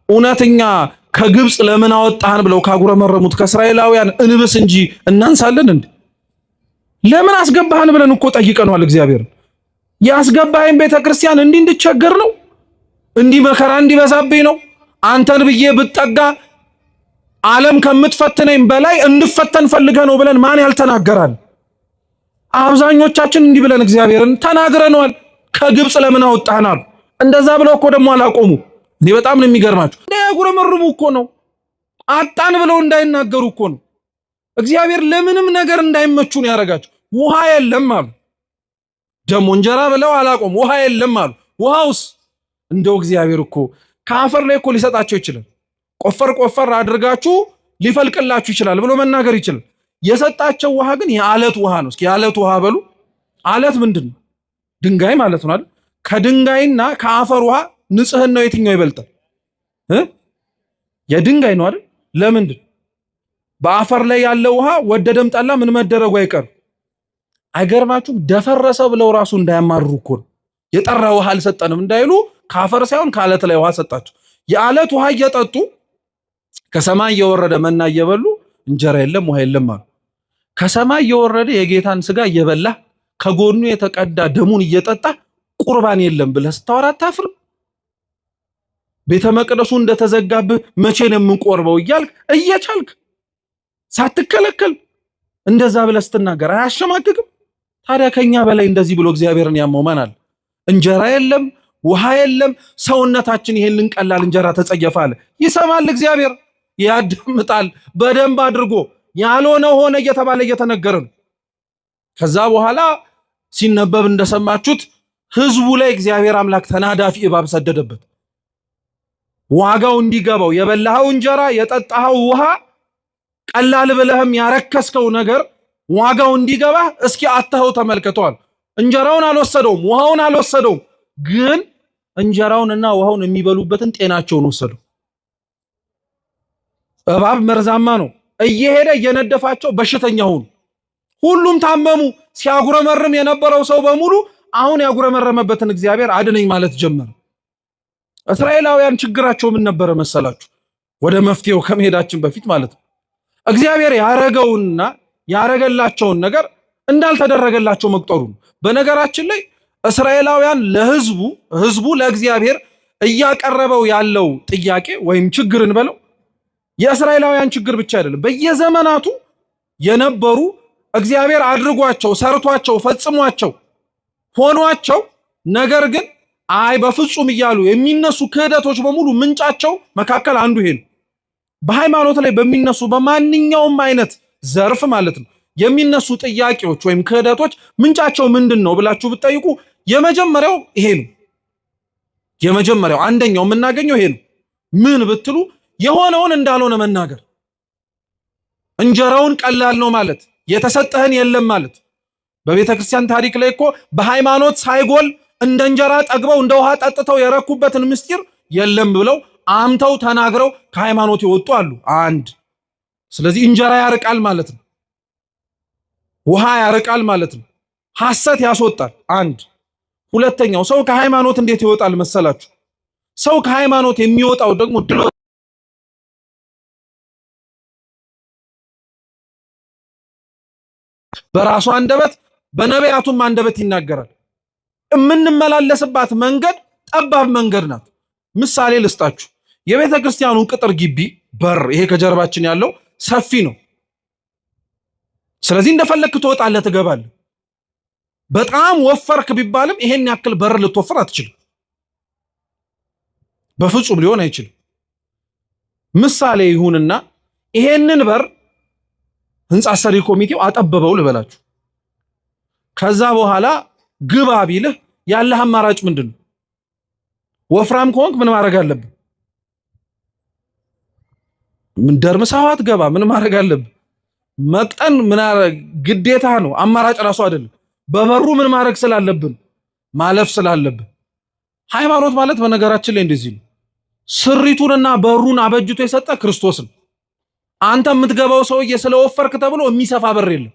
እውነተኛ ከግብጽ ለምን አወጣህን ብለው ካጉረመረሙት ከእስራኤላውያን እንብስ እንጂ እናንሳለን እንዴ? ለምን አስገባህን ብለን እኮ ጠይቀነዋል እግዚአብሔር። ያስገባህን ቤተክርስቲያን እንዲህ እንድቸገር ነው? እንዲህ መከራ እንዲበዛብኝ ነው? አንተን ብዬ ብጠጋ ዓለም ከምትፈትነኝ በላይ እንድፈተን ፈልገህ ነው ብለን ማን ያልተናገራል? አብዛኞቻችን እንዲህ ብለን እግዚአብሔርን ተናግረነዋል። ከግብጽ ለምን አወጣህናል? እንደዛ ብለው እኮ ደግሞ አላቆሙ። እኔ በጣም ነው የሚገርማችሁ። እንዳያጉረመርሙ እኮ ነው። አጣን ብለው እንዳይናገሩ እኮ ነው። እግዚአብሔር ለምንም ነገር እንዳይመቹ ነው ያደረጋቸው። ውሃ የለም አሉ። ደግሞ እንጀራ ብለው አላቆሙ። ውሃ የለም አሉ። ውሃውስ እንደው እግዚአብሔር እኮ ከአፈር ላይ እኮ ሊሰጣቸው ይችላል። ቆፈር ቆፈር አድርጋችሁ ሊፈልቅላችሁ ይችላል ብሎ መናገር ይችላል። የሰጣቸው ውሃ ግን የአለት ውሃ ነው። እስኪ የአለት ውሃ በሉ። አለት ምንድን ነው? ድንጋይ ማለት ነው አይደል? ከድንጋይና ከአፈር ውሃ ንጽህናው የትኛው ይበልጣል? የድንጋይ ነው አይደል? ለምንድን? በአፈር ላይ ያለው ውሃ ወደደም ጠላ ምን መደረጉ አይቀር። አይገርማችሁም? ደፈረሰ ብለው ራሱ እንዳያማርሩ እኮ ነው። የጠራ ውሃ አልሰጠንም እንዳይሉ ከአፈር ሳይሆን ከአለት ላይ ውሃ ሰጣቸው። የአለት ውሃ እየጠጡ ከሰማይ እየወረደ መና እየበሉ እንጀራ የለም ውሃ የለም አሉ። ከሰማይ እየወረደ የጌታን ስጋ እየበላ ከጎኑ የተቀዳ ደሙን እየጠጣ ቁርባን የለም ብለህ ስታወራ አታፍርም? ቤተ መቅደሱ እንደተዘጋብህ መቼ ነው የምንቆርበው እያልክ እየቻልክ ሳትከለከል እንደዛ ብለህ ስትናገር አያሸማቅቅም? ታዲያ ከኛ በላይ እንደዚህ ብሎ እግዚአብሔርን ያመው ማን አለ? እንጀራ የለም ውሃ የለም፣ ሰውነታችን ይሄንን ቀላል እንጀራ ተጸየፋለ። ይሰማል እግዚአብሔር፣ ያዳምጣል በደንብ አድርጎ። ያልሆነ ሆነ እየተባለ እየተነገረ ነው። ከዛ በኋላ ሲነበብ እንደሰማችሁት ህዝቡ ላይ እግዚአብሔር አምላክ ተናዳፊ እባብ ሰደደበት። ዋጋው እንዲገባው የበላኸው እንጀራ የጠጣኸው ውሃ ቀላል ብለህም ያረከስከው ነገር ዋጋው እንዲገባ እስኪ አተኸው ተመልክተዋል። እንጀራውን አልወሰደውም፣ ውሃውን አልወሰደውም፣ ግን እንጀራውንና ውሃውን የሚበሉበትን ጤናቸውን ወሰደው። እባብ መርዛማ ነው። እየሄደ እየነደፋቸው በሽተኛ ሆኑ። ሁሉም ታመሙ። ሲያጉረመርም የነበረው ሰው በሙሉ አሁን ያጉረመረመበትን እግዚአብሔር አድነኝ ማለት ጀመረ። እስራኤላውያን ችግራቸው ምን ነበረ መሰላችሁ? ወደ መፍትሄው ከመሄዳችን በፊት ማለት ነው። እግዚአብሔር ያረገውና ያረገላቸውን ነገር እንዳልተደረገላቸው መቁጠሩ ነው። በነገራችን ላይ እስራኤላውያን ህዝቡ ለእግዚአብሔር እያቀረበው ያለው ጥያቄ ወይም ችግርን በለው የእስራኤላውያን ችግር ብቻ አይደለም። በየዘመናቱ የነበሩ እግዚአብሔር አድርጓቸው ሰርቷቸው ፈጽሟቸው ሆኗቸው ነገር ግን አይ በፍጹም እያሉ የሚነሱ ክህደቶች በሙሉ ምንጫቸው መካከል አንዱ ይሄ ነው። በሃይማኖት ላይ በሚነሱ በማንኛውም አይነት ዘርፍ ማለት ነው የሚነሱ ጥያቄዎች ወይም ክህደቶች ምንጫቸው ምንድን ነው ብላችሁ ብትጠይቁ የመጀመሪያው ይሄ ነው። የመጀመሪያው አንደኛው የምናገኘው ይሄ ነው። ምን ብትሉ የሆነውን እንዳልሆነ መናገር። እንጀራውን ቀላል ነው ማለት፣ የተሰጠህን የለም ማለት። በቤተ ክርስቲያን ታሪክ ላይ እኮ በሃይማኖት ሳይጎል እንደ እንጀራ ጠግበው እንደ ውሃ ጠጥተው የረኩበትን ምስጢር የለም ብለው አምተው ተናግረው ከሃይማኖት የወጡ አሉ። አንድ ስለዚህ እንጀራ ያርቃል ማለት ነው። ውሃ ያርቃል ማለት ነው። ሐሰት ያስወጣል። አንድ ሁለተኛው ሰው ከሃይማኖት እንዴት ይወጣል መሰላችሁ? ሰው ከሃይማኖት የሚወጣው ደግሞ በራሱ አንደበት በነቢያቱም አንደበት ይናገራል። የምንመላለስባት መንገድ ጠባብ መንገድ ናት። ምሳሌ ልስጣችሁ። የቤተ ክርስቲያኑ ቅጥር ግቢ በር ይሄ ከጀርባችን ያለው ሰፊ ነው። ስለዚህ እንደፈለክ ትወጣለህ ትገባለህ። በጣም ወፈርክ ቢባልም ይሄን ያክል በር ልትወፍር አትችልም። በፍጹም ሊሆን አይችልም። ምሳሌ ይሁንና ይሄንን በር ህንጻ ሰሪ ኮሚቴው አጠበበው ልበላችሁ። ከዛ በኋላ ግባ ቢልህ ያለህ አማራጭ ምንድነው? ወፍራም ከሆንክ ምን ማድረግ አለብህ? ምን ደርምሳው አትገባ ምን ማድረግ አለብህ? መቅጠን ምን ግዴታ ነው፣ አማራጭ ራሱ አይደለም። በበሩ ምን ማድረግ ስላለብን ማለፍ ስላለብን። ሃይማኖት ማለት በነገራችን ላይ እንደዚህ ነው። ስሪቱንና በሩን አበጅቶ የሰጠ ክርስቶስ ነው። አንተ የምትገባው ሰውዬ ስለወፈርክ ተብሎ የሚሰፋ በር የለም።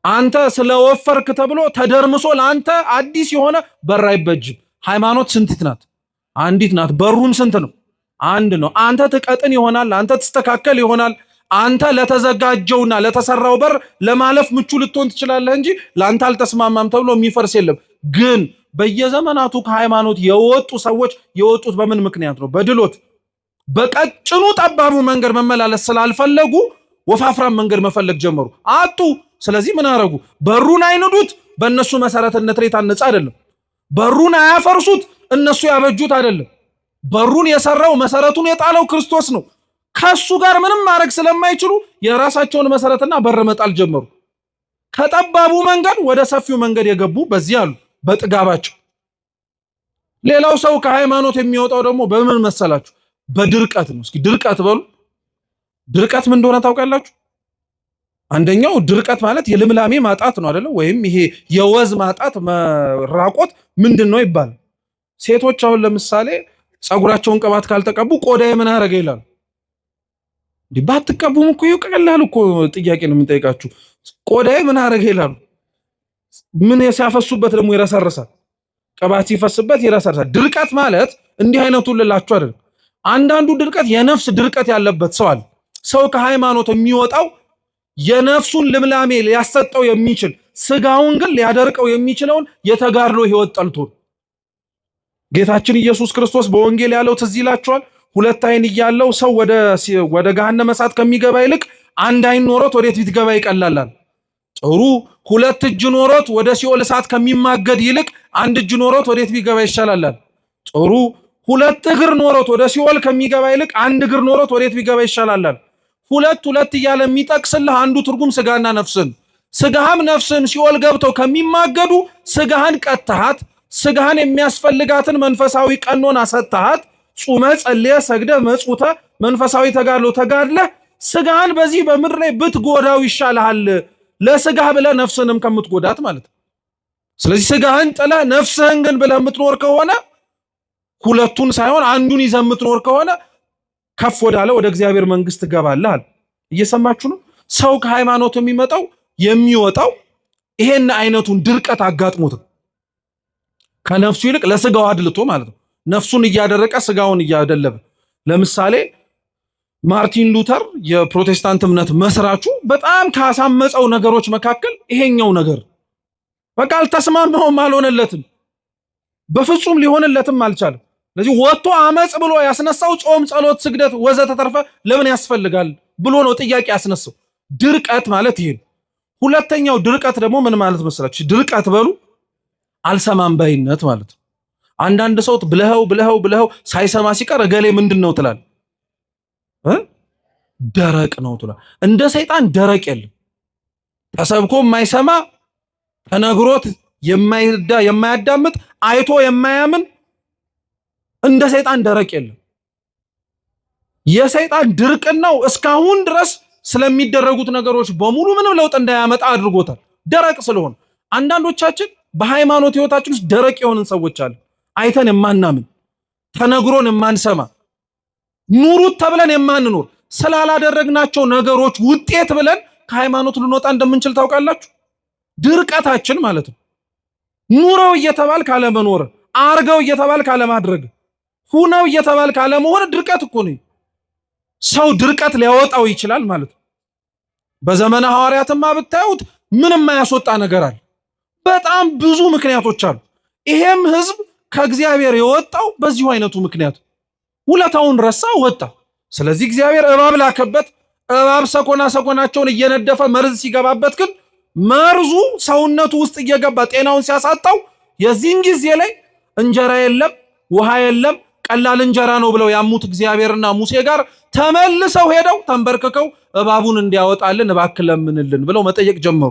አንተ ስለወፈርክ ተብሎ ተደርምሶ ለአንተ አዲስ የሆነ በር አይበጅም። ሃይማኖት ስንት ናት? አንዲት ናት። በሩም ስንት ነው? አንድ ነው። አንተ ትቀጥን ይሆናል፣ አንተ ትስተካከል ይሆናል። አንተ ለተዘጋጀውና ለተሰራው በር ለማለፍ ምቹ ልትሆን ትችላለህ እንጂ ለአንተ አልተስማማም ተብሎ የሚፈርስ የለም። ግን በየዘመናቱ ከሃይማኖት የወጡ ሰዎች የወጡት በምን ምክንያት ነው? በድሎት በቀጭኑ ጠባቡ መንገድ መመላለስ ስላልፈለጉ ወፋፍራም መንገድ መፈለግ ጀመሩ፣ አጡ። ስለዚህ ምን አረጉ? በሩን አይንዱት፣ በእነሱ መሰረትነት ላይ ታነጸ አይደለም። በሩን አያፈርሱት፣ እነሱ ያበጁት አይደለም። በሩን የሰራው መሰረቱን የጣለው ክርስቶስ ነው። ከሱ ጋር ምንም ማድረግ ስለማይችሉ የራሳቸውን መሰረትና በር መጣል ጀመሩ። ከጠባቡ መንገድ ወደ ሰፊው መንገድ የገቡ በዚህ አሉ፣ በጥጋባቸው። ሌላው ሰው ከሃይማኖት የሚወጣው ደግሞ በምን መሰላችሁ? በድርቀት ነው። እስኪ ድርቀት በሉ። ድርቀት ምን እንደሆነ ታውቃላችሁ? አንደኛው ድርቀት ማለት የልምላሜ ማጣት ነው አይደለ? ወይም ይሄ የወዝ ማጣት መራቆት ምንድነው ይባላል። ሴቶች አሁን ለምሳሌ ጸጉራቸውን ቅባት ካልተቀቡ ቆዳዬ ምን አረገ ይላሉ። እንዴ ባትቀቡም እኮ ይቀላል እኮ። ጥያቄ ነው የምንጠይቃችሁ። ቆዳዬ ምን አረገ ይላሉ። ምን ሲያፈሱበት ደግሞ ይረሰርሳል። ቅባት ሲፈስበት ይረሰርሳል። ድርቀት ማለት እንዲህ አይነቱ ልላችሁ አይደል። አንዳንዱ ድርቀት የነፍስ ድርቀት ያለበት ሰው አለ። ሰው ከሃይማኖት የሚወጣው የነፍሱን ልምላሜ ሊያሰጠው የሚችል ስጋውን ግን ሊያደርቀው የሚችለውን የተጋድሎ ህይወት ጠልቶ። ጌታችን ኢየሱስ ክርስቶስ በወንጌል ያለው ትዝ ይላችኋል። ሁለት አይን እያለው ሰው ወደ ገሃነመ እሳት ከሚገባ ይልቅ አንድ አይን ኖሮት ወዴት ቢገባ ይቀላላል። ጥሩ። ሁለት እጅ ኖሮት ወደ ሲኦል እሳት ከሚማገድ ይልቅ አንድ እጅ ኖሮት ወዴት ቢገባ ይሻላል። ጥሩ። ሁለት እግር ኖሮት ወደ ሲኦል ከሚገባ ይልቅ አንድ እግር ኖሮት ወዴት ቢገባ ይሻላል። ሁለት እያለ የሚጠቅስልህ አንዱ ትርጉም ስጋና ነፍስን። ስጋህም ነፍስን ሲኦል ገብተው ከሚማገዱ ስጋህን ቀጥሃት፣ ስጋህን የሚያስፈልጋትን መንፈሳዊ ቀኖና ሰጥሃት፣ ጹመ ጸልየ ሰግደ መጽውተ መንፈሳዊ ተጋድሎ ተጋድለህ ስጋህን በዚህ በምድር ላይ ብትጎዳው ይሻልሃል፣ ለስጋህ ብለህ ነፍስንም ከምትጎዳት ማለት ነው። ስለዚህ ስጋህን ጥለህ ነፍስህን ግን ብለህ የምትኖር ከሆነ ሁለቱን ሳይሆን አንዱን ይዘህ የምትኖር ከሆነ ከፍ ወዳለ ወደ እግዚአብሔር መንግስት ትገባለህ። እየሰማችሁ ነው? ሰው ከሃይማኖት የሚወጣው ይሄን አይነቱን ድርቀት አጋጥሞት ከነፍሱ ይልቅ ለስጋው አድልቶ ማለት ነው። ነፍሱን እያደረቀ ስጋውን እያደለበ። ለምሳሌ ማርቲን ሉተር የፕሮቴስታንት እምነት መስራቹ በጣም ካሳመፀው ነገሮች መካከል ይሄኛው ነገር በቃ አልተስማማውም፣ አልሆነለትም፣ በፍጹም ሊሆንለትም አልቻለም። ስለዚህ ወጥቶ አመጽ ብሎ ያስነሳው ጾም፣ ጸሎት፣ ስግደት ወዘተ ተርፈ ለምን ያስፈልጋል ብሎ ነው ጥያቄ ያስነሳው። ድርቀት ማለት ይሄ ነው። ሁለተኛው ድርቀት ደግሞ ምን ማለት መሰላችሁ? ድርቀት በሉ አልሰማም ባይነት ማለት ነው። አንዳንድ ሰው ብለኸው ሳይሰማ ሲቀር እገሌ ምንድነው ትላል? ደረቅ ነው ትላል። እንደ ሰይጣን ደረቅ የለም። ተሰብኮ የማይሰማ ተነግሮት የማያዳምጥ አይቶ የማያምን እንደ ሰይጣን ደረቅ የለም። የሰይጣን ድርቅናው እስካሁን ድረስ ስለሚደረጉት ነገሮች በሙሉ ምንም ለውጥ እንዳያመጣ አድርጎታል። ደረቅ ስለሆነ አንዳንዶቻችን በሃይማኖት ህይወታችን ውስጥ ደረቅ የሆንን ሰዎች አሉ። አይተን የማናምን፣ ተነግሮን የማንሰማ፣ ኑሩት ተብለን የማንኖር፣ ስላላደረግናቸው ነገሮች ውጤት ብለን ከሃይማኖት ልንወጣ እንደምንችል ታውቃላችሁ? ድርቀታችን ማለት ነው። ኑረው እየተባል ካለመኖር፣ አርገው እየተባል ካለማድረግ፣ ሁነው እየተባል ካለመሆን ድርቀት እኮ ነው። ሰው ድርቀት ሊያወጣው ይችላል ማለት ነው። በዘመነ ሐዋርያትማ ብታዩት ምንም የማያስወጣ ነገር አለ። በጣም ብዙ ምክንያቶች አሉ። ይሄም ህዝብ ከእግዚአብሔር የወጣው በዚሁ አይነቱ ምክንያት ውለታውን ረሳ፣ ወጣ። ስለዚህ እግዚአብሔር እባብ ላከበት። እባብ ሰኮናቸውን እየነደፈ መርዝ ሲገባበት ግን መርዙ ሰውነቱ ውስጥ እየገባ ጤናውን ሲያሳጣው የዚህን ጊዜ ላይ እንጀራ የለም፣ ውሃ የለም፣ ቀላል እንጀራ ነው ብለው ያሙት እግዚአብሔርና ሙሴ ጋር ተመልሰው ሄደው ተንበርክከው እባቡን እንዲያወጣልን እባክህ ለምንልን ብለው መጠየቅ ጀመሩ።